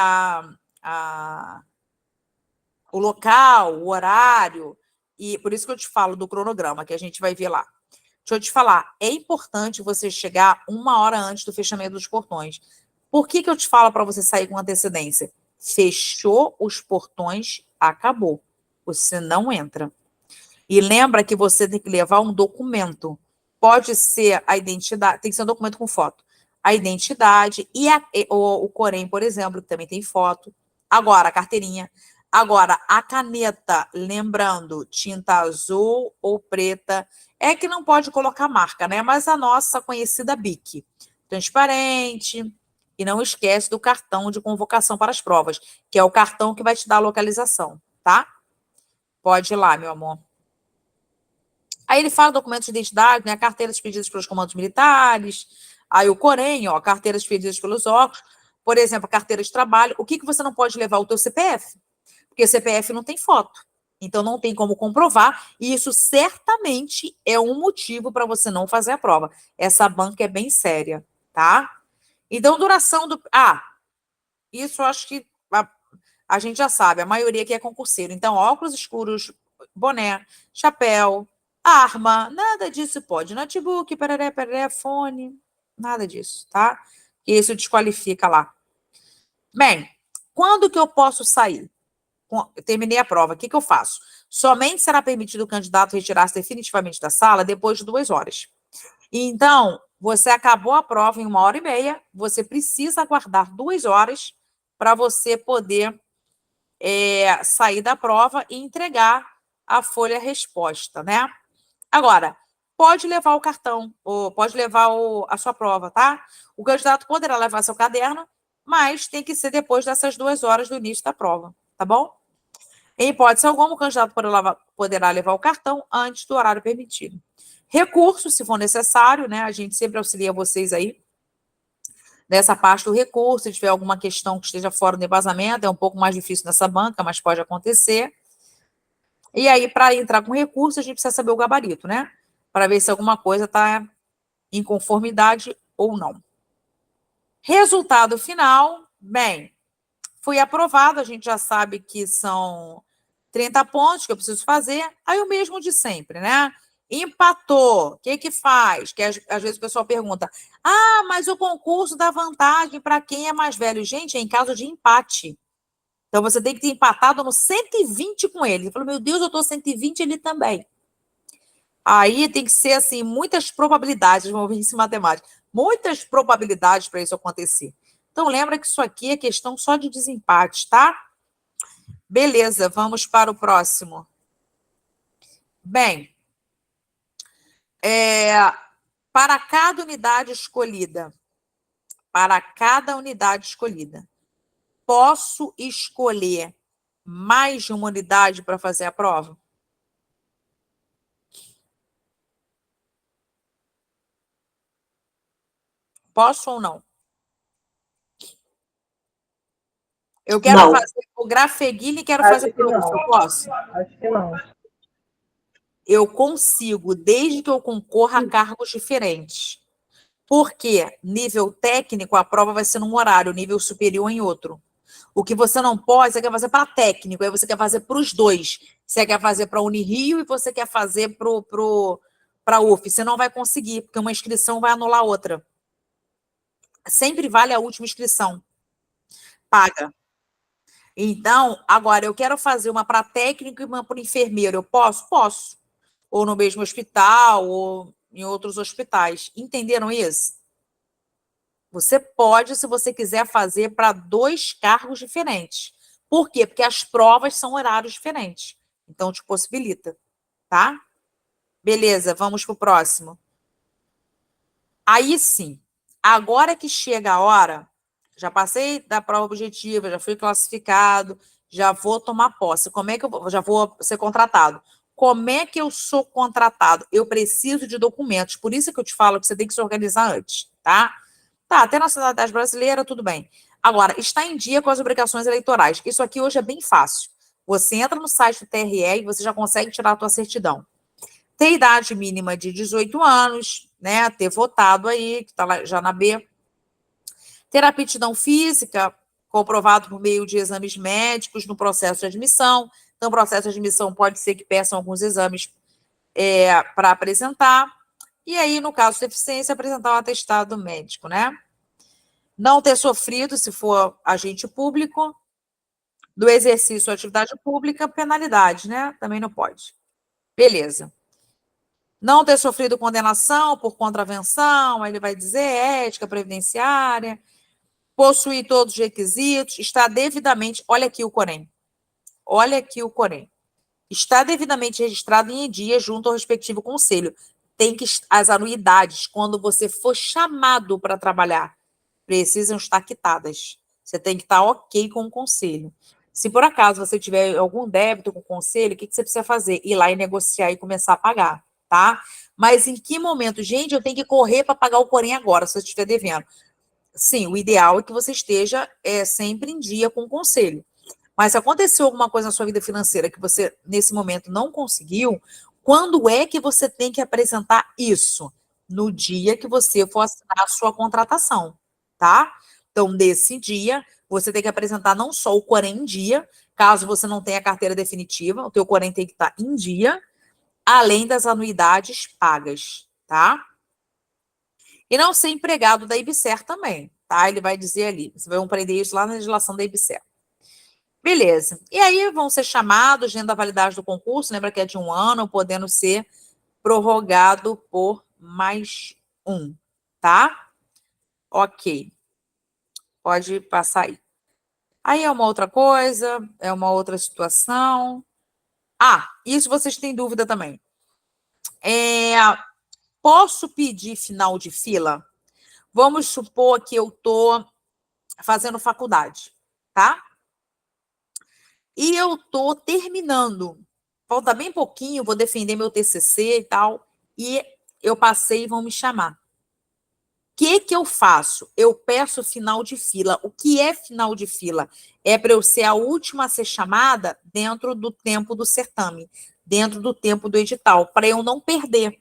o local, o horário, e por isso que eu te falo do cronograma, que a gente vai ver lá. Deixa eu te falar, é importante você chegar 1 hora antes do fechamento dos portões. Por que eu te falo para você sair com antecedência? Fechou os portões, acabou. Você não entra. E lembra que você tem que levar um documento. Pode ser a identidade, tem que ser um documento com foto. A identidade e o Corém, por exemplo, que também tem foto. Agora, a carteirinha. Agora, a caneta, lembrando, tinta azul ou preta, é que não pode colocar marca, né? Mas a nossa conhecida BIC, transparente, e não esquece do cartão de convocação para as provas, que é o cartão que vai te dar a localização, tá? Pode ir lá, meu amor. Aí ele fala documentos de identidade, né? Carteiras expedidas pelos comandos militares, aí o Corém, ó, carteiras expedidas pelos órgãos, por exemplo, carteira de trabalho. O que você não pode levar? O teu CPF. Porque o CPF não tem foto. Então, não tem como comprovar. E isso certamente é um motivo para você não fazer a prova. Essa banca é bem séria, tá? Então, duração do... isso eu acho que a gente já sabe. A maioria aqui é concurseiro. Então, óculos escuros, boné, chapéu, arma, nada disso pode. Notebook, pereré, fone, nada disso, tá? Isso desqualifica lá. Bem, quando que eu posso sair? Eu terminei a prova, o que eu faço? Somente será permitido o candidato retirar-se definitivamente da sala depois de 2 horas. Então, você acabou a prova em 1h30, você precisa aguardar 2 horas para você poder sair da prova e entregar a folha resposta, né? Agora, pode levar o cartão, ou pode levar a sua prova, tá? O candidato poderá levar seu caderno, mas tem que ser depois dessas 2 horas do início da prova, tá bom? Em hipótese alguma, o candidato poderá levar o cartão antes do horário permitido. Recurso, se for necessário, né? A gente sempre auxilia vocês aí nessa parte do recurso. Se tiver alguma questão que esteja fora do embasamento, é um pouco mais difícil nessa banca, mas pode acontecer. E aí, para entrar com recurso, a gente precisa saber o gabarito, né? Para ver se alguma coisa está em conformidade ou não. Resultado final, bem, fui aprovado, a gente já sabe que são 30 pontos que eu preciso fazer, aí o mesmo de sempre, né? Empatou, o que faz? Que às vezes o pessoal pergunta, mas o concurso dá vantagem para quem é mais velho. Gente, é em caso de empate. Então, você tem que ter empatado no 120 com ele. Ele falou, meu Deus, eu estou 120, ele também. Aí tem que ser, assim, muitas probabilidades, vamos ver isso em matemática, muitas probabilidades para isso acontecer. Então, lembra que isso aqui é questão só de desempate, tá? Beleza, vamos para o próximo. Bem, para cada unidade escolhida, posso escolher mais de uma unidade para fazer a prova? Posso ou não? Eu quero Não. fazer o grafeguile e quero Acho fazer que não. eu posso? Acho que não. Eu consigo, desde que eu concorra a cargos diferentes. Porque nível técnico, a prova vai ser num horário, nível superior em outro. O que você não pode, você quer fazer para técnico, aí você quer fazer para os dois. Você quer fazer para a Unirio e você quer fazer para a UF. Você não vai conseguir, porque uma inscrição vai anular a outra. Sempre vale a última inscrição. Paga. Então, agora, eu quero fazer uma para técnico e uma para enfermeiro. Eu posso? Posso. Ou no mesmo hospital, ou em outros hospitais. Entenderam isso? Você pode, se você quiser, fazer para 2 cargos diferentes. Por quê? Porque as provas são horários diferentes. Então, te possibilita, tá? Beleza, vamos para o próximo. Aí sim, agora que chega a hora, já passei da prova objetiva, já fui classificado, já vou tomar posse. Como é que eu já vou ser contratado? Como é que eu sou contratado? Eu preciso de documentos. Por isso que eu te falo que você tem que se organizar antes, tá? Tá, até nacionalidade brasileira, tudo bem. Agora, está em dia com as obrigações eleitorais. Isso aqui hoje é bem fácil. Você entra no site do TRE e você já consegue tirar a tua certidão. Ter idade mínima de 18 anos, né? Ter votado aí, que está lá já na B. Ter aptidão física, comprovado por meio de exames médicos no processo de admissão. Então, o processo de admissão pode ser que peçam alguns exames para apresentar. E aí, no caso de deficiência, apresentar um atestado médico, né? Não ter sofrido, se for agente público, do exercício ou atividade pública, penalidade, né? Também não pode. Beleza. Não ter sofrido condenação por contravenção, aí ele vai dizer ética previdenciária, possuir todos os requisitos, está devidamente, olha aqui o Corém, está devidamente registrado em dia junto ao respectivo conselho. Tem que as anuidades, quando você for chamado para trabalhar, precisam estar quitadas. Você tem que estar ok com o conselho. Se por acaso você tiver algum débito com o conselho, o que você precisa fazer? Ir lá e negociar e começar a pagar, tá? Mas em que momento? Gente, eu tenho que correr para pagar o Corém agora, se você estiver devendo. Sim, o ideal é que você esteja sempre em dia com o conselho. Mas se aconteceu alguma coisa na sua vida financeira que você, nesse momento, não conseguiu, quando é que você tem que apresentar isso? No dia que você for assinar a sua contratação, tá? Então, nesse dia, você tem que apresentar não só o Corém em dia, caso você não tenha carteira definitiva, o teu Corém tem que estar em dia, além das anuidades pagas, tá? E não ser empregado da IBSER também, tá? Ele vai dizer ali, você vai aprender isso lá na legislação da IBSER. Beleza. E aí vão ser chamados dentro da validade do concurso, lembra que é de 1 ano, podendo ser prorrogado por mais 1, tá? Ok. Pode passar aí. Aí é uma outra coisa, é uma outra situação. Ah, isso vocês têm dúvida também. Posso pedir final de fila? Vamos supor que eu estou fazendo faculdade, tá? E eu estou terminando. Falta bem pouquinho, vou defender meu TCC e tal. E eu passei e vão me chamar. O que eu faço? Eu peço final de fila. O que é final de fila? É para eu ser a última a ser chamada dentro do tempo do certame, dentro do tempo do edital, para eu não perder.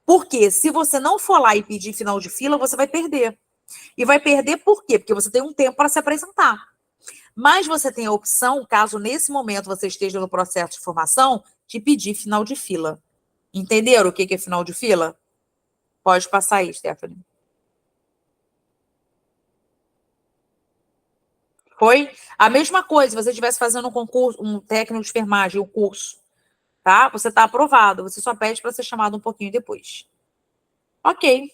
Porque se você não for lá e pedir final de fila, você vai perder. E vai perder por quê? Porque você tem um tempo para se apresentar. Mas você tem a opção, caso nesse momento você esteja no processo de formação, de pedir final de fila. Entenderam o que é final de fila? Pode passar aí, Stephanie. Foi? A mesma coisa, se você estivesse fazendo um concurso, um técnico de enfermagem, um curso, tá? Você está aprovado, você só pede para ser chamado um pouquinho depois. Ok.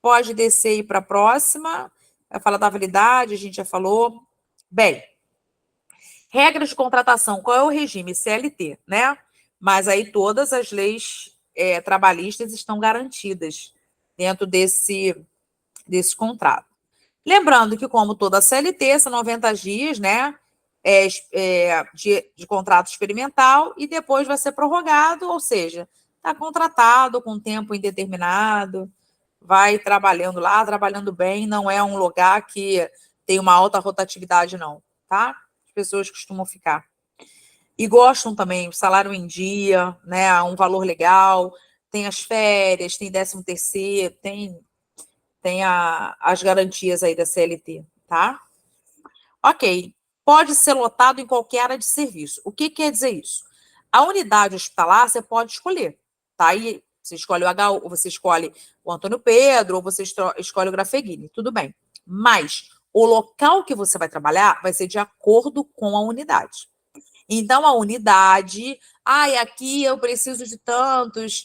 Pode descer aí para a próxima. Vai falar da validade, a gente já falou. Bem, regras de contratação, qual é o regime? CLT, né? Mas aí todas as leis trabalhistas estão garantidas, dentro desse contrato. Lembrando que, como toda CLT, são 90 dias, né, de contrato experimental e depois vai ser prorrogado, ou seja, está contratado com tempo indeterminado, vai trabalhando lá, trabalhando bem, não é um lugar que tem uma alta rotatividade, não, tá? As pessoas costumam ficar. E gostam também, o salário em dia, né, um valor legal, tem as férias, tem 13º, tem as garantias aí da CLT, tá? Ok. Pode ser lotado em qualquer área de serviço. O que quer dizer isso? A unidade hospitalar você pode escolher, tá? Aí você escolhe o HU, ou você escolhe o Antônio Pedro, ou você escolhe o Grafeguini, tudo bem. Mas o local que você vai trabalhar vai ser de acordo com a unidade. Então, a unidade, aqui eu preciso de tantos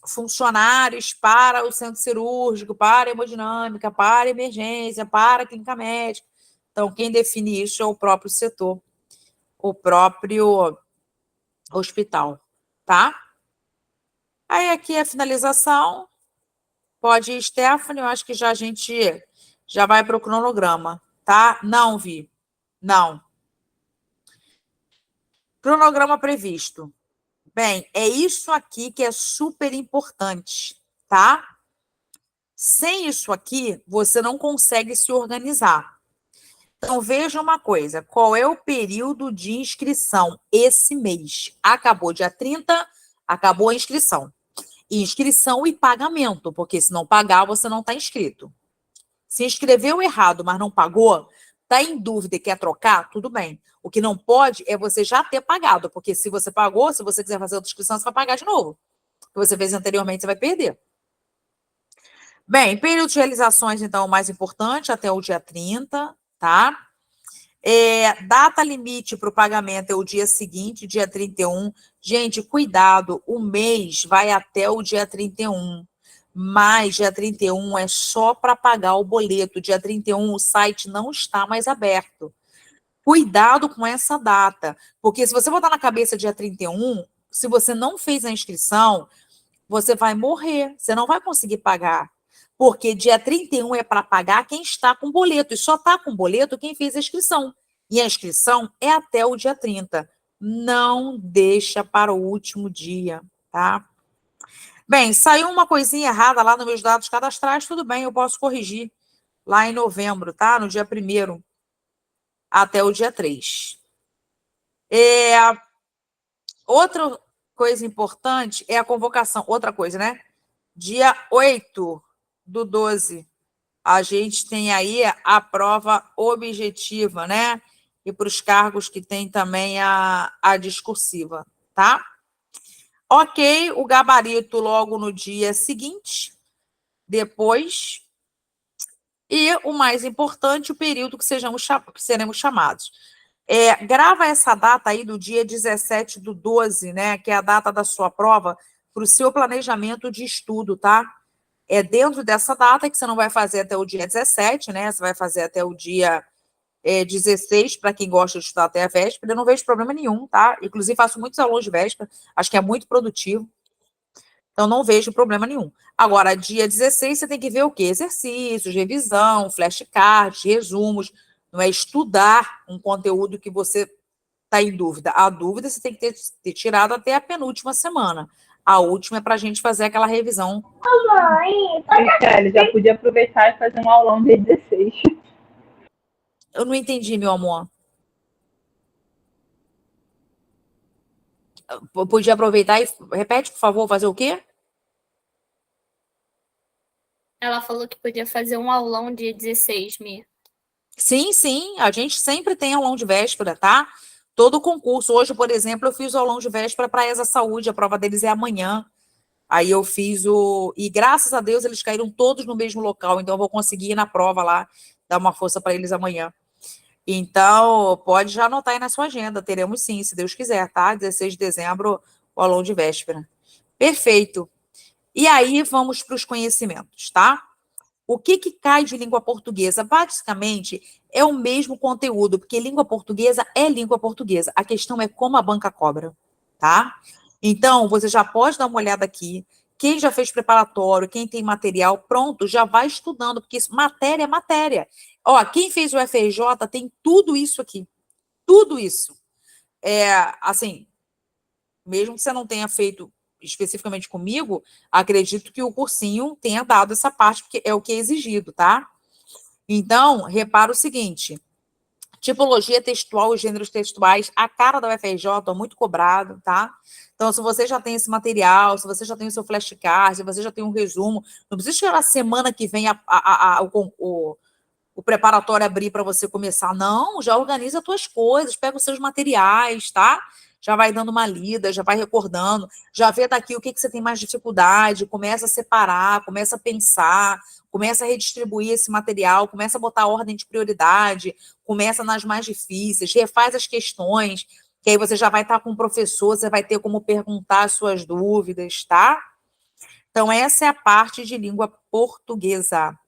funcionários para o centro cirúrgico, para a hemodinâmica, para a emergência, para a clínica médica. Então, quem define isso é o próprio setor, o próprio hospital, tá? Aí, aqui a finalização. Pode ir, Stephanie, eu acho que a gente já vai para o cronograma, tá? Não, Vi. Não. Cronograma previsto. Bem, é isso aqui que é super importante, tá? Sem isso aqui, você não consegue se organizar. Então, veja uma coisa, qual é o período de inscrição esse mês? Acabou dia 30, acabou a inscrição. Inscrição e pagamento, porque se não pagar, você não está inscrito. Se inscreveu errado, mas não pagou, está em dúvida e quer trocar, tudo bem. O que não pode é você já ter pagado, porque se você pagou, se você quiser fazer outra inscrição, você vai pagar de novo. O que você fez anteriormente, você vai perder. Bem, período de realizações, então, o mais importante, até o dia 30, tá? Data limite para o pagamento é o dia seguinte, dia 31. Gente, cuidado, o mês vai até o dia 31. Mas dia 31 é só para pagar o boleto. Dia 31 o site não está mais aberto. Cuidado com essa data, porque se você botar na cabeça dia 31, se você não fez a inscrição, você vai morrer, você não vai conseguir pagar. Porque dia 31 é para pagar quem está com boleto, e só está com boleto quem fez a inscrição. E a inscrição é até o dia 30. Não deixa para o último dia, tá? Bem, saiu uma coisinha errada lá nos meus dados cadastrais, tudo bem, eu posso corrigir lá em novembro, tá? No dia 1º até o dia 3. Outra coisa importante é a convocação. Outra coisa, né? Dia 8/12, a gente tem aí a prova objetiva, né? E para os cargos que tem também a discursiva, tá? Ok, o gabarito logo no dia seguinte, depois. E o mais importante, o período que seremos chamados. Grava essa data aí do dia 17/12, né? Que é a data da sua prova, para o seu planejamento de estudo, tá? É dentro dessa data que você não vai fazer até o dia 17, né? Você vai fazer até o dia 16, para quem gosta de estudar até a véspera. Eu não vejo problema nenhum, tá? Inclusive, faço muitos alunos de véspera, acho que é muito produtivo. Então, não vejo problema nenhum. Agora, dia 16, você tem que ver o quê? Exercícios, revisão, flashcards, resumos. Não é estudar um conteúdo que você está em dúvida. A dúvida você tem que ter tirado até a penúltima semana. A última é para a gente fazer aquela revisão. Michele, já podia aproveitar e fazer um aulão dia 16. Eu não entendi, meu amor. Eu podia aproveitar e... Repete, por favor, fazer o quê? Ela falou que podia fazer um aulão dia 16, Mi. Sim, sim. A gente sempre tem aulão de véspera, tá? Todo concurso. Hoje, por exemplo, eu fiz o aulão de véspera para a ESA Saúde. A prova deles é amanhã. Aí eu fiz o... E graças a Deus eles caíram todos no mesmo local. Então eu vou conseguir ir na prova lá, dar uma força para eles amanhã. Então, pode já anotar aí na sua agenda. Teremos sim, se Deus quiser, tá? 16 de dezembro, o aulão de véspera. Perfeito. E aí, vamos para os conhecimentos, tá? O que cai de língua portuguesa? Basicamente, é o mesmo conteúdo, porque língua portuguesa é língua portuguesa. A questão é como a banca cobra, tá? Então, você já pode dar uma olhada aqui, quem já fez preparatório, quem tem material pronto, já vai estudando, porque matéria é matéria. Ó, quem fez o FRJ tem tudo isso aqui. Tudo isso. Assim, mesmo que você não tenha feito especificamente comigo, acredito que o cursinho tenha dado essa parte, porque é o que é exigido, tá? Então, repara o seguinte, tipologia textual e gêneros textuais, a cara da UFRJ é muito cobrado, tá? Então, se você já tem esse material, se você já tem o seu flashcard, se você já tem um resumo, não precisa esperar a semana que vem o preparatório abrir para você começar, não, já organiza as tuas coisas, pega os seus materiais, tá? Já vai dando uma lida, já vai recordando, já vê daqui o que você tem mais dificuldade, começa a separar, começa a pensar, começa a redistribuir esse material, começa a botar ordem de prioridade, começa nas mais difíceis, refaz as questões, que aí você já vai estar com o professor, você vai ter como perguntar as suas dúvidas, tá? Então, essa é a parte de língua portuguesa.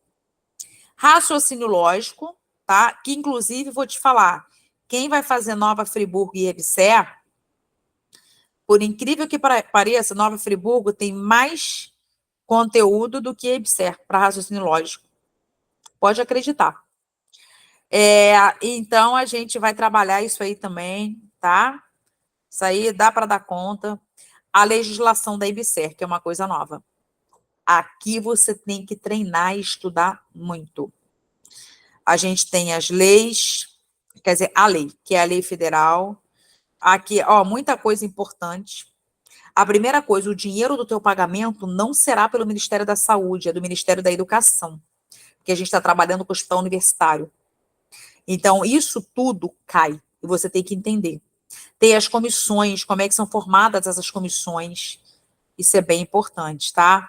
Raciocínio lógico, tá? Que, inclusive, vou te falar, quem vai fazer Nova Friburgo e EBSER, por incrível que pareça, Nova Friburgo tem mais conteúdo do que EBSER para raciocínio lógico. Pode acreditar. Então, a gente vai trabalhar isso aí também, tá? Isso aí dá para dar conta. A legislação da EBSER, que é uma coisa nova. Aqui você tem que treinar e estudar muito. A gente tem as leis, quer dizer, a lei, que é a lei federal. Aqui, ó, muita coisa importante. A primeira coisa, o dinheiro do teu pagamento não será pelo Ministério da Saúde, é do Ministério da Educação, porque a gente está trabalhando com o hospital universitário. Então, isso tudo cai, e você tem que entender. Tem as comissões, como é que são formadas essas comissões, isso é bem importante, tá?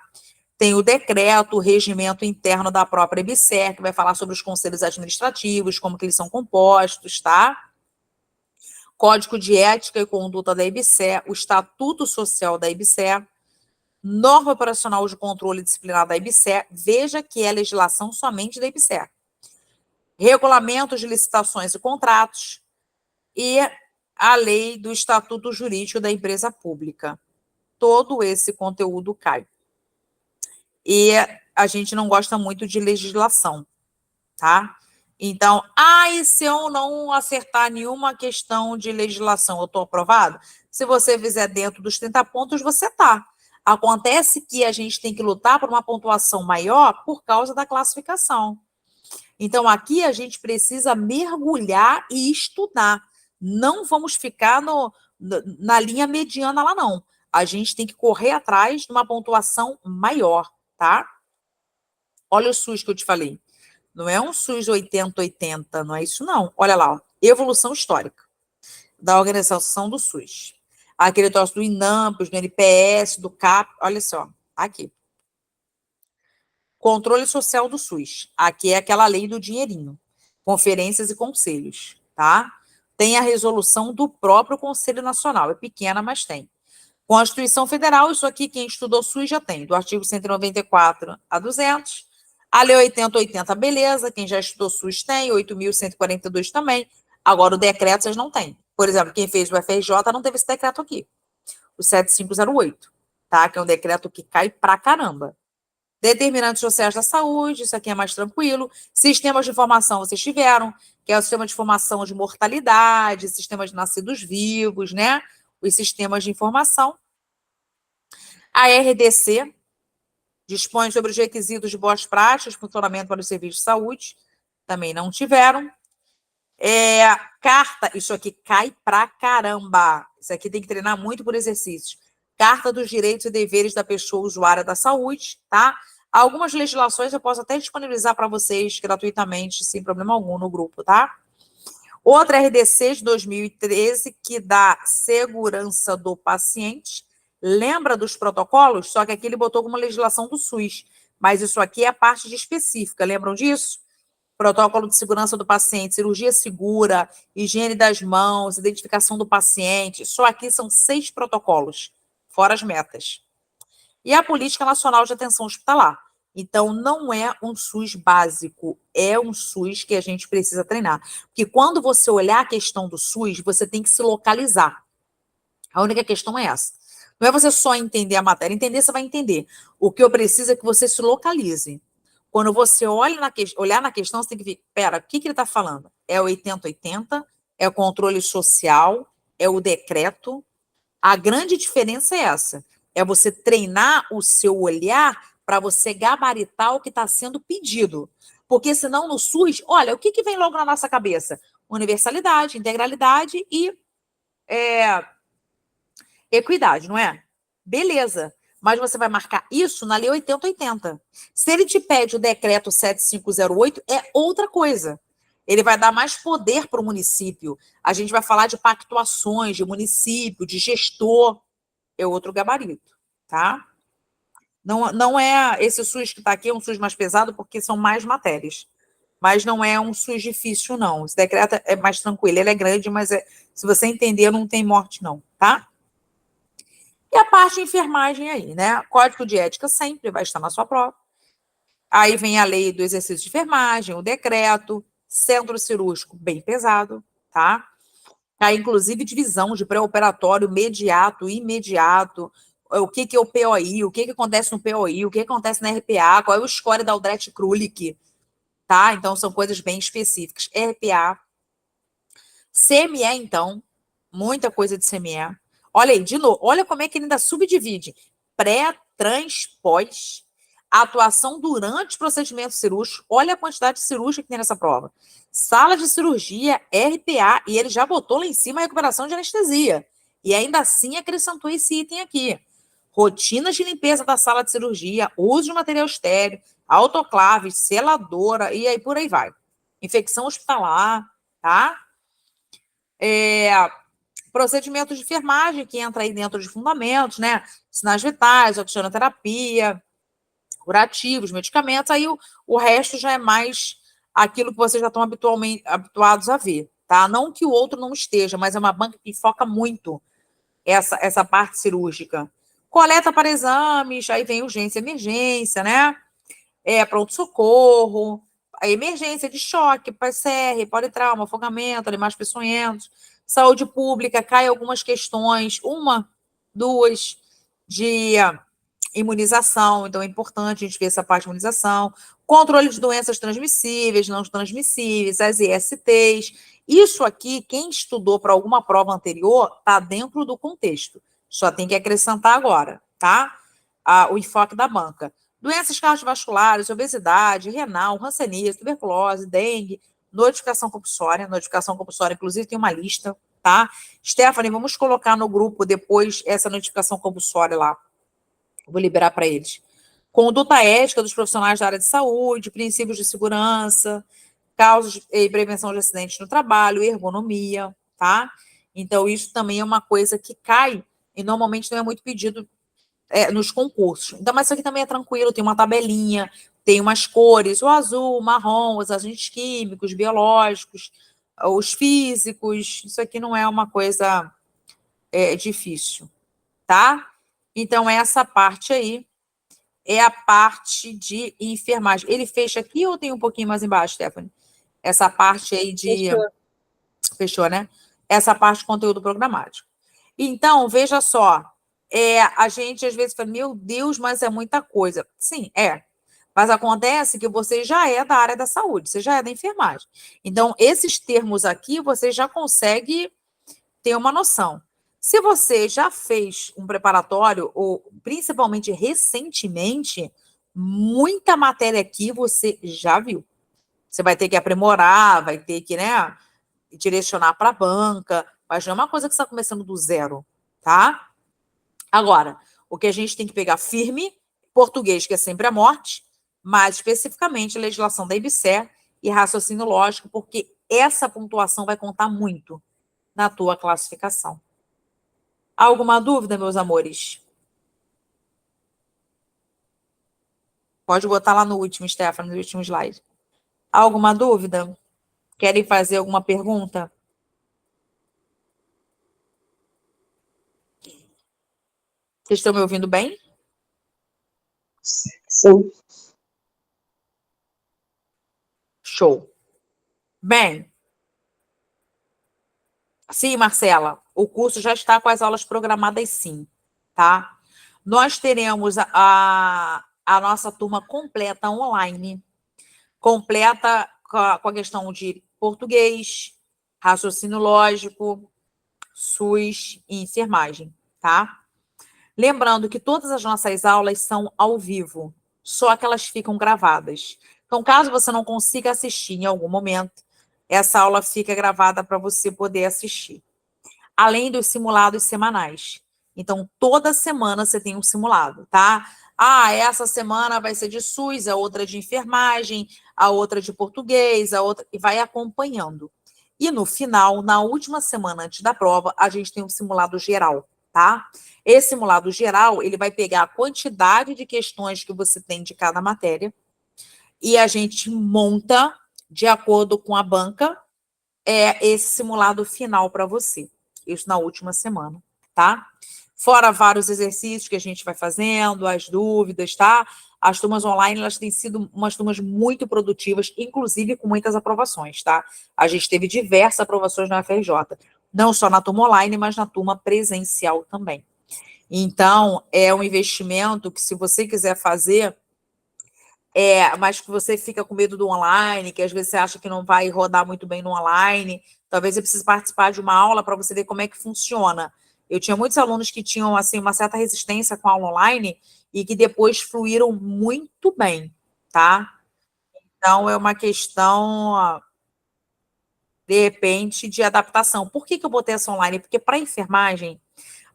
Tem o decreto, o regimento interno da própria EBSER, que vai falar sobre os conselhos administrativos, como que eles são compostos, tá? Código de Ética e Conduta da EBSER, o Estatuto Social da EBSER, Norma Operacional de Controle Disciplinar da EBSER, veja que é legislação somente da EBSER. Regulamentos de licitações e contratos e a lei do Estatuto Jurídico da Empresa Pública. Todo esse conteúdo cai. E a gente não gosta muito de legislação, tá? Então, e se eu não acertar nenhuma questão de legislação, eu estou aprovado? Se você fizer dentro dos 30 pontos, você está. Acontece que a gente tem que lutar por uma pontuação maior por causa da classificação. Então, aqui a gente precisa mergulhar e estudar. Não vamos ficar na linha mediana lá, não. A gente tem que correr atrás de uma pontuação maior, tá? Olha o SUS que eu te falei. Não é um SUS 80-80, não é isso, não. Olha lá, ó, evolução histórica da organização do SUS. Aquele troço do INAMPS, do NPS, do CAP, olha só, aqui. Controle social do SUS. Aqui é aquela lei do dinheirinho. Conferências e conselhos, tá? Tem a resolução do próprio Conselho Nacional. É pequena, mas tem. Constituição Federal, isso aqui quem estudou SUS já tem, do artigo 194 a 200. A Lei 8080, beleza, quem já estudou SUS tem, 8.142 também. Agora, o decreto vocês não têm. Por exemplo, quem fez o FRJ não teve esse decreto aqui, o 7508, tá? Que é um decreto que cai pra caramba. Determinantes sociais da saúde, isso aqui é mais tranquilo. Sistemas de informação vocês tiveram, que é o sistema de informação de mortalidade, sistema de nascidos vivos, né? Os sistemas de informação. A RDC dispõe sobre os requisitos de boas práticas, funcionamento para o serviço de saúde, também não tiveram. Carta, isso aqui cai pra caramba. Isso aqui tem que treinar muito por exercícios. Carta dos direitos e deveres da pessoa usuária da saúde, tá? Algumas legislações eu posso até disponibilizar para vocês gratuitamente, sem problema algum, no grupo, tá? Outra RDC de 2013, que dá segurança do paciente. Lembra dos protocolos? Só que aqui ele botou como legislação do SUS. Mas isso aqui é a parte de específica. Lembram disso? Protocolo de segurança do paciente, cirurgia segura, higiene das mãos, identificação do paciente. Só aqui são 6 protocolos, fora as metas. E a Política Nacional de Atenção Hospitalar. Então, não é um SUS básico, é um SUS que a gente precisa treinar. Porque quando você olhar a questão do SUS, você tem que se localizar. A única questão é essa. Não é você só entender a matéria. Entender, você vai entender. O que eu preciso é que você se localize. Quando você olhar na questão, você tem que ver, pera, o que ele está falando? É o 80-80? É o controle social? É o decreto? A grande diferença é essa. É você treinar o seu olhar para você gabaritar o que está sendo pedido. Porque senão no SUS, olha, o que vem logo na nossa cabeça? Universalidade, integralidade e equidade, não é? Beleza. Mas você vai marcar isso na Lei 80-80. Se ele te pede o decreto 7508, é outra coisa. Ele vai dar mais poder para o município. A gente vai falar de pactuações, de município, de gestor. É outro gabarito, tá? Não é esse SUS que está aqui, é um SUS mais pesado, porque são mais matérias. Mas não é um SUS difícil, não. Esse decreto é mais tranquilo. Ele é grande, mas se você entender, não tem morte, não, tá? E a parte de enfermagem aí, né? Código de ética sempre vai estar na sua prova. Aí vem a lei do exercício de enfermagem, o decreto, centro cirúrgico bem pesado, tá? Aí, inclusive, divisão de pré-operatório, imediato, o que é o POI, o que acontece no POI, o que acontece na RPA, qual é o score da Aldrete-Krulik, tá? Então, são coisas bem específicas. RPA, CME, então, muita coisa de CME. Olha aí, de novo, olha como é que ele ainda subdivide. Pré, trans, pós, atuação durante os procedimentos cirúrgicos. Olha a quantidade de cirúrgica que tem nessa prova. Sala de cirurgia, RPA, e ele já botou lá em cima a recuperação de anestesia. E ainda assim acrescentou esse item aqui. Rotinas de limpeza da sala de cirurgia, uso de material estéreo, autoclave, seladora, e aí por aí vai. Infecção hospitalar, tá? Procedimentos de enfermagem, que entra aí dentro de fundamentos, né? Sinais vitais, oxigenoterapia, curativos, medicamentos, aí o resto já é mais aquilo que vocês já estão habituados a ver, tá? Não que o outro não esteja, mas é uma banca que foca muito essa parte cirúrgica. Coleta para exames, aí vem urgência e emergência, né? Pronto-socorro, a emergência de choque, PCR, politrauma, afogamento, animais peçonhentos, saúde pública, cai algumas questões, uma, duas, de imunização, então é importante a gente ver essa parte de imunização, controle de doenças transmissíveis, não transmissíveis, as ISTs. Isso aqui, quem estudou para alguma prova anterior, está dentro do contexto. Só tem que acrescentar agora, tá? O enfoque da banca. Doenças cardiovasculares, obesidade, renal, hanseníase, tuberculose, dengue, notificação compulsória. Notificação compulsória, inclusive, tem uma lista, tá? Stephanie, vamos colocar no grupo depois essa notificação compulsória lá. Vou liberar para eles. Conduta ética dos profissionais da área de saúde, princípios de segurança, causas e prevenção de acidentes no trabalho, ergonomia, tá? Então, isso também é uma coisa que cai e normalmente não é muito pedido nos concursos. Então, mas isso aqui também é tranquilo, tem uma tabelinha, tem umas cores, o azul, o marrom, os agentes químicos, biológicos, os físicos, isso aqui não é uma coisa difícil, tá? Então, essa parte aí é a parte de enfermagem. Ele fecha aqui ou tem um pouquinho mais embaixo, Stephanie? Essa parte aí de... Fechou, né? Essa parte de conteúdo programático. Então, veja só, a gente às vezes fala, meu Deus, mas é muita coisa. Sim, mas acontece que você já é da área da saúde, você já é da enfermagem. Então, esses termos aqui, você já consegue ter uma noção. Se você já fez um preparatório, ou principalmente recentemente, muita matéria aqui você já viu. Você vai ter que aprimorar, vai ter que, né, direcionar para a banca, mas não é uma coisa que você está começando do zero, tá? Agora, o que a gente tem que pegar firme, português, que é sempre a morte, mais especificamente a legislação da IBSE e raciocínio lógico, porque essa pontuação vai contar muito na tua classificação. Alguma dúvida, meus amores? Pode botar lá no último, Stephanie, no último slide. Alguma dúvida? Querem fazer alguma pergunta? Vocês estão me ouvindo bem? Sim. Show. Bem. Sim, Marcela, o curso já está com as aulas programadas, sim. tá? Nós teremos a nossa turma completa online, completa com a questão de português, raciocínio lógico, SUS e enfermagem, tá? Lembrando que todas as nossas aulas são ao vivo, só que elas ficam gravadas. Então, caso você não consiga assistir em algum momento, essa aula fica gravada para você poder assistir. Além dos simulados semanais. Então, toda semana você tem um simulado, tá? Essa semana vai ser de SUS, a outra de enfermagem, a outra de português, a outra... E vai acompanhando. E no final, na última semana antes da prova, a gente tem um simulado geral, tá? Esse simulado geral, ele vai pegar a quantidade de questões que você tem de cada matéria e a gente monta, de acordo com a banca, esse simulado final para você. Isso na última semana, tá? Fora vários exercícios que a gente vai fazendo, as dúvidas, tá? As turmas online, elas têm sido umas turmas muito produtivas, inclusive com muitas aprovações, tá? A gente teve diversas aprovações na UFRJ, não só na turma online, mas na turma presencial também. Então, é um investimento que, se você quiser fazer, mas que você fica com medo do online, que às vezes você acha que não vai rodar muito bem no online, talvez você precise participar de uma aula para você ver como é que funciona. Eu tinha muitos alunos que tinham assim uma certa resistência com a aula online e que depois fluíram muito bem, tá? Então, é uma questão, de repente, de adaptação. Por que eu botei essa online? Porque para enfermagem,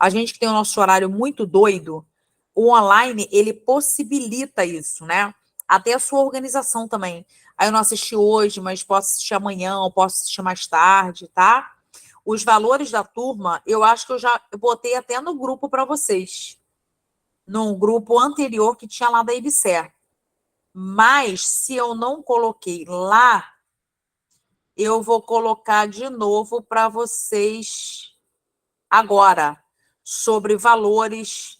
a gente que tem o nosso horário muito doido, o online, ele possibilita isso, né? Até a sua organização também. Aí eu não assisti hoje, mas posso assistir amanhã, ou posso assistir mais tarde, tá? Os valores da turma, eu acho que eu já botei até no grupo para vocês. Num grupo anterior que tinha lá da IBSER. Mas, se eu não coloquei lá, eu vou colocar de novo para vocês agora, sobre valores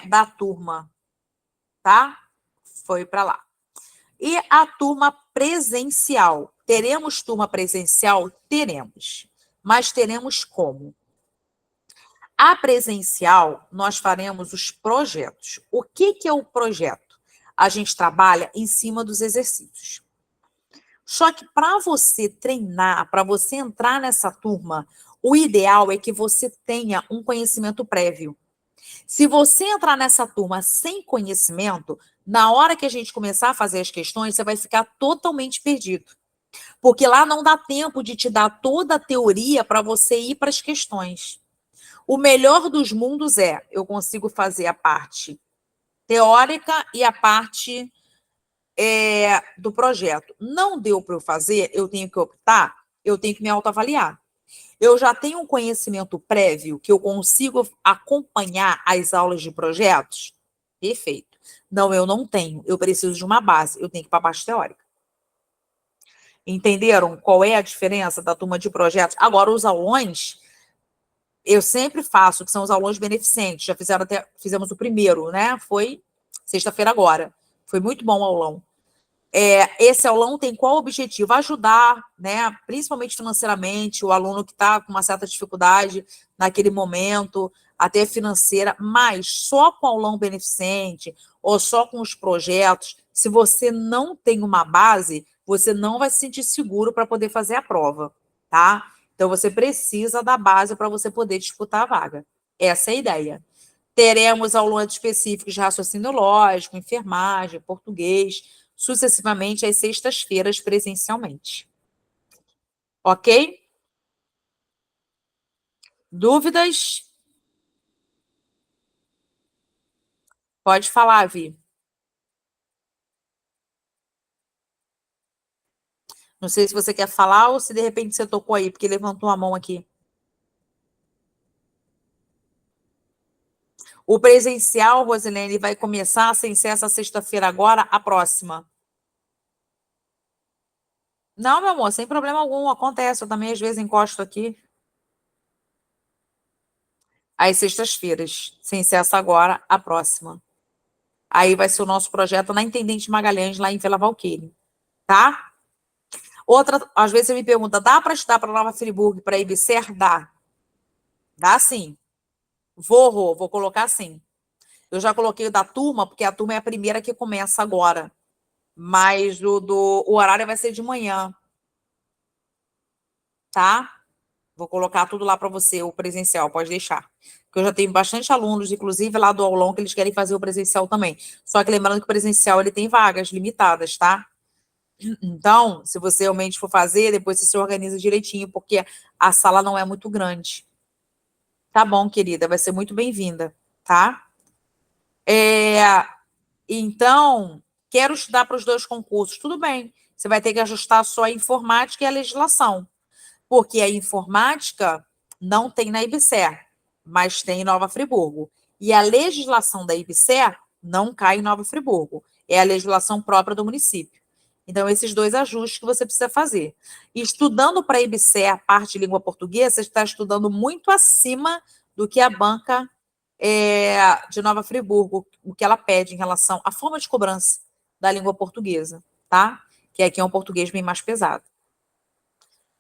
da turma, tá? Foi para lá. E a turma presencial. Teremos turma presencial? Teremos. Mas teremos como? A presencial, nós faremos os projetos. O que é o projeto? A gente trabalha em cima dos exercícios. Só que para você treinar, para você entrar nessa turma, o ideal é que você tenha um conhecimento prévio. Se você entrar nessa turma sem conhecimento, na hora que a gente começar a fazer as questões, você vai ficar totalmente perdido. Porque lá não dá tempo de te dar toda a teoria para você ir para as questões. O melhor dos mundos eu consigo fazer a parte teórica e a parte do projeto. Não deu para eu fazer, eu tenho que optar, eu tenho que me autoavaliar. Eu já tenho um conhecimento prévio que eu consigo acompanhar as aulas de projetos? Perfeito. Não, eu não tenho. Eu preciso de uma base. Eu tenho que ir para a parte teórica. Entenderam qual é a diferença da turma de projetos? Agora, os aulões, eu sempre faço, que são os aulões beneficentes. Já fizemos o primeiro, né? Foi sexta-feira agora. Foi muito bom o aulão. Esse aulão tem qual objetivo? Ajudar, né, principalmente financeiramente, o aluno que está com uma certa dificuldade naquele momento, até financeira, mas só com o aulão beneficente ou só com os projetos, se você não tem uma base, você não vai se sentir seguro para poder fazer a prova, tá? Então, você precisa da base para você poder disputar a vaga. Essa é a ideia. Teremos aulões específicos de raciocínio lógico, enfermagem, português, sucessivamente às sextas-feiras presencialmente. Ok? Dúvidas? Pode falar, Vi. Não sei se você quer falar ou se de repente você tocou aí, porque levantou a mão aqui. O presencial, Rosilene, vai começar sem ser essa sexta-feira agora, a próxima. Não, meu amor, sem problema algum, acontece. Eu também, às vezes, encosto aqui. Às sextas-feiras, sem ser essa agora, a próxima. Aí vai ser o nosso projeto na Intendente Magalhães, lá em Vila Valqueire. Tá? Outra, às vezes você me pergunta, dá para estudar para Nova Friburgo, para IBSER? Dá. Dá sim. Vou colocar assim. Eu já coloquei o da turma, porque a turma é a primeira que começa agora. Mas o horário vai ser de manhã. Tá? Vou colocar tudo lá para você, o presencial, pode deixar. Porque eu já tenho bastante alunos, inclusive lá do aulão, que eles querem fazer o presencial também. Só que lembrando que o presencial ele tem vagas limitadas, tá? Então, se você realmente for fazer, depois você se organiza direitinho, porque a sala não é muito grande. Tá bom, querida, vai ser muito bem-vinda, tá? Então, quero estudar para os 2 concursos. Tudo bem, você vai ter que ajustar só a informática e a legislação, porque a informática não tem na IBSER, mas tem em Nova Friburgo. E a legislação da IBSER não cai em Nova Friburgo, é a legislação própria do município. Então, esses 2 ajustes que você precisa fazer. E estudando para a IBSER, a parte de língua portuguesa, você está estudando muito acima do que a banca de Nova Friburgo, o que ela pede em relação à forma de cobrança da língua portuguesa, tá? Que aqui é um português bem mais pesado.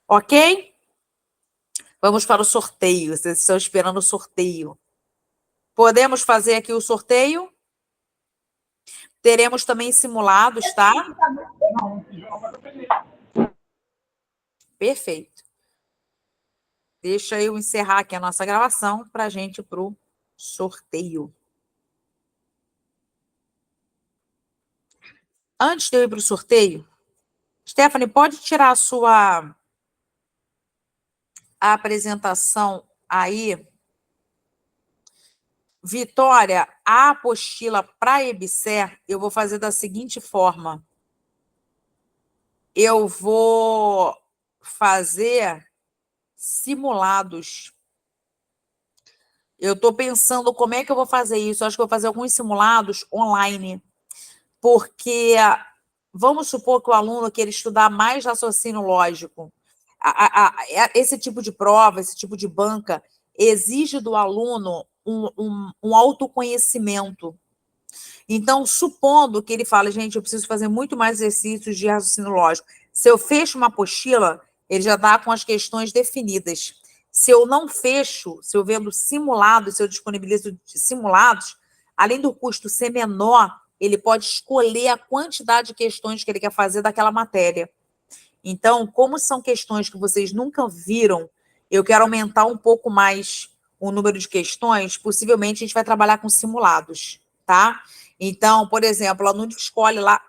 Ok? Vamos para o sorteio. Vocês estão esperando o sorteio. Podemos fazer aqui o sorteio? Teremos também simulados, tá? Perfeito. Deixa eu encerrar aqui a nossa gravação para a gente ir para o sorteio. Antes de eu ir para o sorteio, Stephanie, pode tirar a sua apresentação aí? Vitória, a apostila para a EBSER, eu vou fazer da seguinte forma. Eu vou fazer simulados. Eu estou pensando como é que eu vou fazer isso. Eu acho que eu vou fazer alguns simulados online. Porque vamos supor que o aluno queira estudar mais raciocínio lógico. Esse tipo de prova, esse tipo de banca, exige do aluno um autoconhecimento. Então, supondo que ele fale, gente, eu preciso fazer muito mais exercícios de raciocínio lógico. Se eu fecho uma apostila, ele já está com as questões definidas. Se eu não fecho, se eu vendo simulados, se eu disponibilizo simulados, além do custo ser menor, ele pode escolher a quantidade de questões que ele quer fazer daquela matéria. Então, como são questões que vocês nunca viram, eu quero aumentar um pouco mais o número de questões, possivelmente a gente vai trabalhar com simulados, tá? Então, por exemplo, o aluno escolhe lá,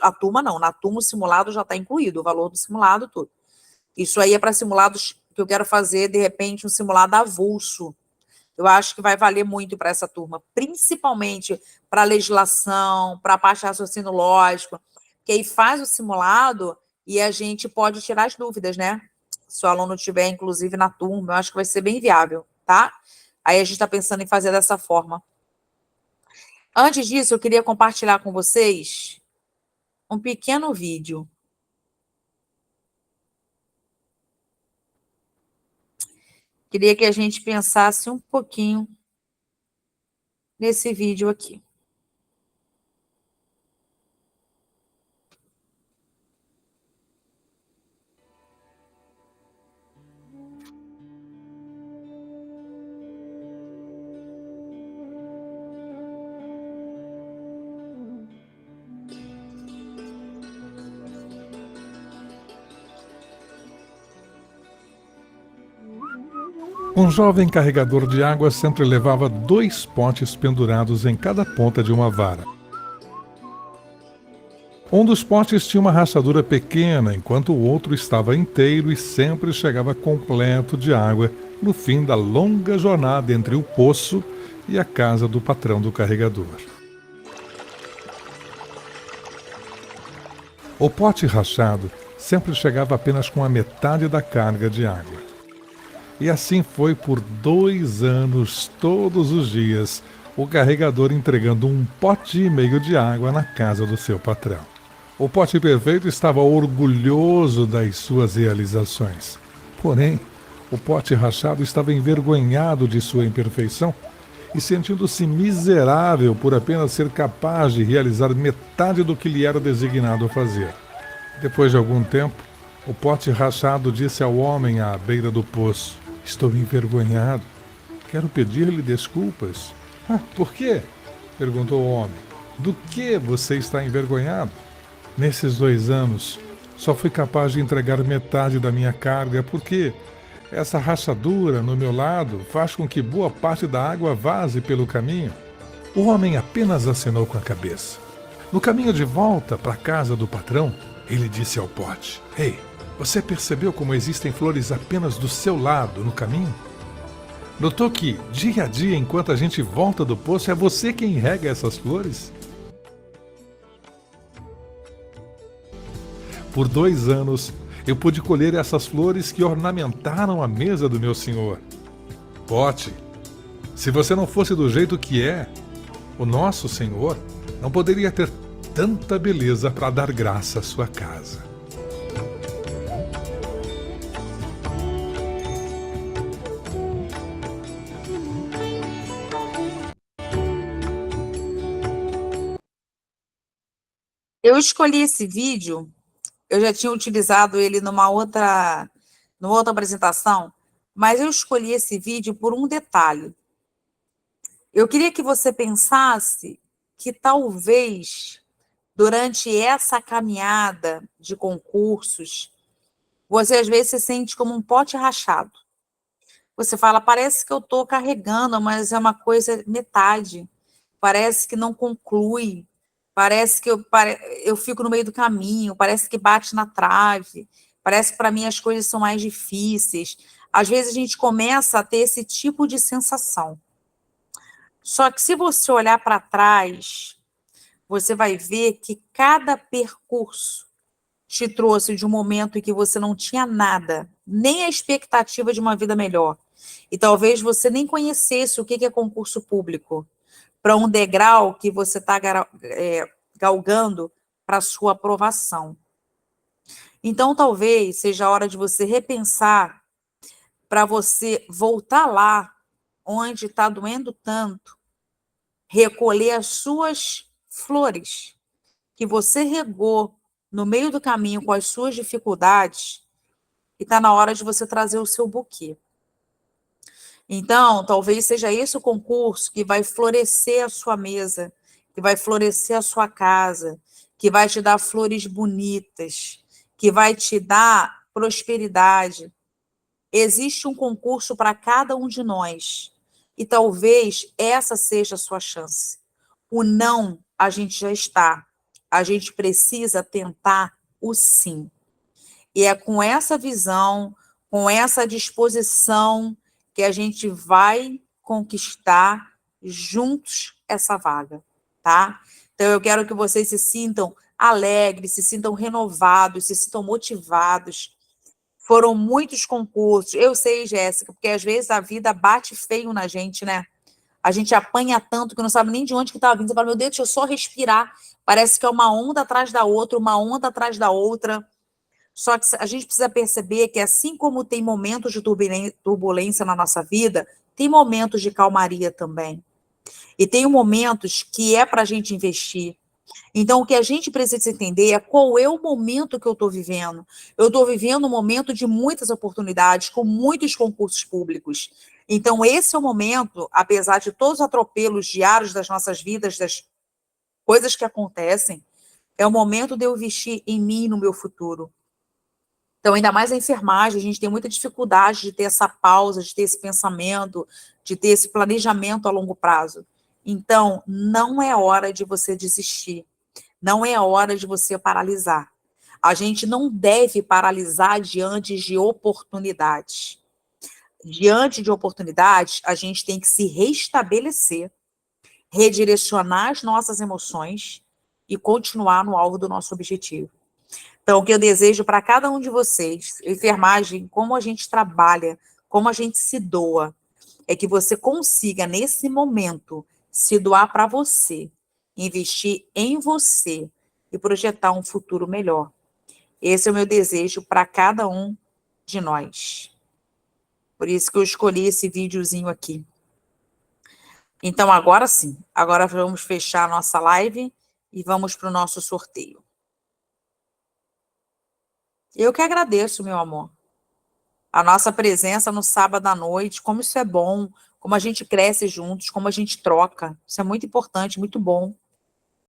a turma não, na turma o simulado já está incluído, o valor do simulado, tudo. Isso aí é para simulados que eu quero fazer, de repente, um simulado avulso. Eu acho que vai valer muito para essa turma, principalmente para a legislação, para a parte de raciocínio lógico, que aí faz o simulado e a gente pode tirar as dúvidas, né? Se o aluno tiver, inclusive, na turma, eu acho que vai ser bem viável, tá? Aí a gente está pensando em fazer dessa forma. Antes disso, eu queria compartilhar com vocês um pequeno vídeo. Queria que a gente pensasse um pouquinho nesse vídeo aqui. Um jovem carregador de água sempre levava 2 potes pendurados em cada ponta de uma vara. Um dos potes tinha uma rachadura pequena, enquanto o outro estava inteiro e sempre chegava completo de água no fim da longa jornada entre o poço e a casa do patrão do carregador. O pote rachado sempre chegava apenas com a metade da carga de água. E assim foi por 2 anos, todos os dias, o carregador entregando 1,5 pote de água na casa do seu patrão. O pote perfeito estava orgulhoso das suas realizações. Porém, o pote rachado estava envergonhado de sua imperfeição e sentindo-se miserável por apenas ser capaz de realizar metade do que lhe era designado fazer. Depois de algum tempo, o pote rachado disse ao homem à beira do poço: "Estou envergonhado. Quero pedir-lhe desculpas. Ah, por quê? Perguntou o homem. Do que você está envergonhado? Nesses 2 anos, só fui capaz de entregar metade da minha carga porque essa rachadura no meu lado faz com que boa parte da água vaze pelo caminho. O homem apenas acenou com a cabeça. No caminho de volta para a casa do patrão, ele disse ao pote: Ei, você percebeu como existem flores apenas do seu lado no caminho? Notou que, dia a dia, enquanto a gente volta do poço, é você quem rega essas flores? Por 2 anos, eu pude colher essas flores que ornamentaram a mesa do meu senhor. Pote, se você não fosse do jeito que é, o nosso Senhor não poderia ter tanta beleza para dar graça à sua casa. Eu escolhi esse vídeo, eu já tinha utilizado ele numa outra apresentação, mas eu escolhi esse vídeo por um detalhe. Eu queria que você pensasse que talvez, durante essa caminhada de concursos, você às vezes se sente como um pote rachado. Você fala, parece que eu estou carregando, mas é uma coisa metade. Parece que não conclui. Parece que eu fico no meio do caminho, parece que bate na trave. Parece que para mim as coisas são mais difíceis. Às vezes a gente começa a ter esse tipo de sensação. Só que se você olhar para trás, você vai ver que cada percurso te trouxe de um momento em que você não tinha nada, nem a expectativa de uma vida melhor. E talvez você nem conhecesse o que é concurso público, para um degrau que você está galgando para a sua aprovação. Então, talvez seja a hora de você repensar para você voltar lá onde está doendo tanto, recolher as suas flores que você regou no meio do caminho com as suas dificuldades, e está na hora de você trazer o seu buquê. Então, talvez seja esse o concurso que vai florescer a sua mesa, que vai florescer a sua casa, que vai te dar flores bonitas, que vai te dar prosperidade. Existe um concurso para cada um de nós, e talvez essa seja a sua chance. O não, a gente já está. A gente precisa tentar o sim. E é com essa visão, com essa disposição, que a gente vai conquistar juntos essa vaga, tá? Então, eu quero que vocês se sintam alegres, se sintam renovados, se sintam motivados. Foram muitos concursos. Eu sei, Jéssica, porque às vezes a vida bate feio na gente, né? A gente apanha tanto que não sabe nem de onde que está vindo. Você fala, meu Deus, deixa eu só respirar. Parece que é uma onda atrás da outra, uma onda atrás da outra. Só que a gente precisa perceber que assim como tem momentos de turbulência na nossa vida, tem momentos de calmaria também. E tem momentos que é para a gente investir. Então, o que a gente precisa entender é qual é o momento que eu estou vivendo. Eu estou vivendo um momento de muitas oportunidades, com muitos concursos públicos. Então, esse é o momento, apesar de todos os atropelos diários das nossas vidas, das coisas que acontecem, é o momento de eu investir em mim e no meu futuro. Então, ainda mais a enfermagem, a gente tem muita dificuldade de ter essa pausa, de ter esse pensamento, de ter esse planejamento a longo prazo. Então, não é hora de você desistir. Não é hora de você paralisar. A gente não deve paralisar diante de oportunidades. Diante de oportunidades, a gente tem que se restabelecer, redirecionar as nossas emoções e continuar no alvo do nosso objetivo. Então, o que eu desejo para cada um de vocês, enfermagem, como a gente trabalha, como a gente se doa, é que você consiga, nesse momento, se doar para você, investir em você e projetar um futuro melhor. Esse é o meu desejo para cada um de nós. Por isso que eu escolhi esse videozinho aqui. Então, agora sim, agora vamos fechar a nossa live e vamos para o nosso sorteio. Eu que agradeço, meu amor. a nossa presença no sábado à noite, como isso é bom, como a gente cresce juntos, como a gente troca. Isso é muito importante, muito bom.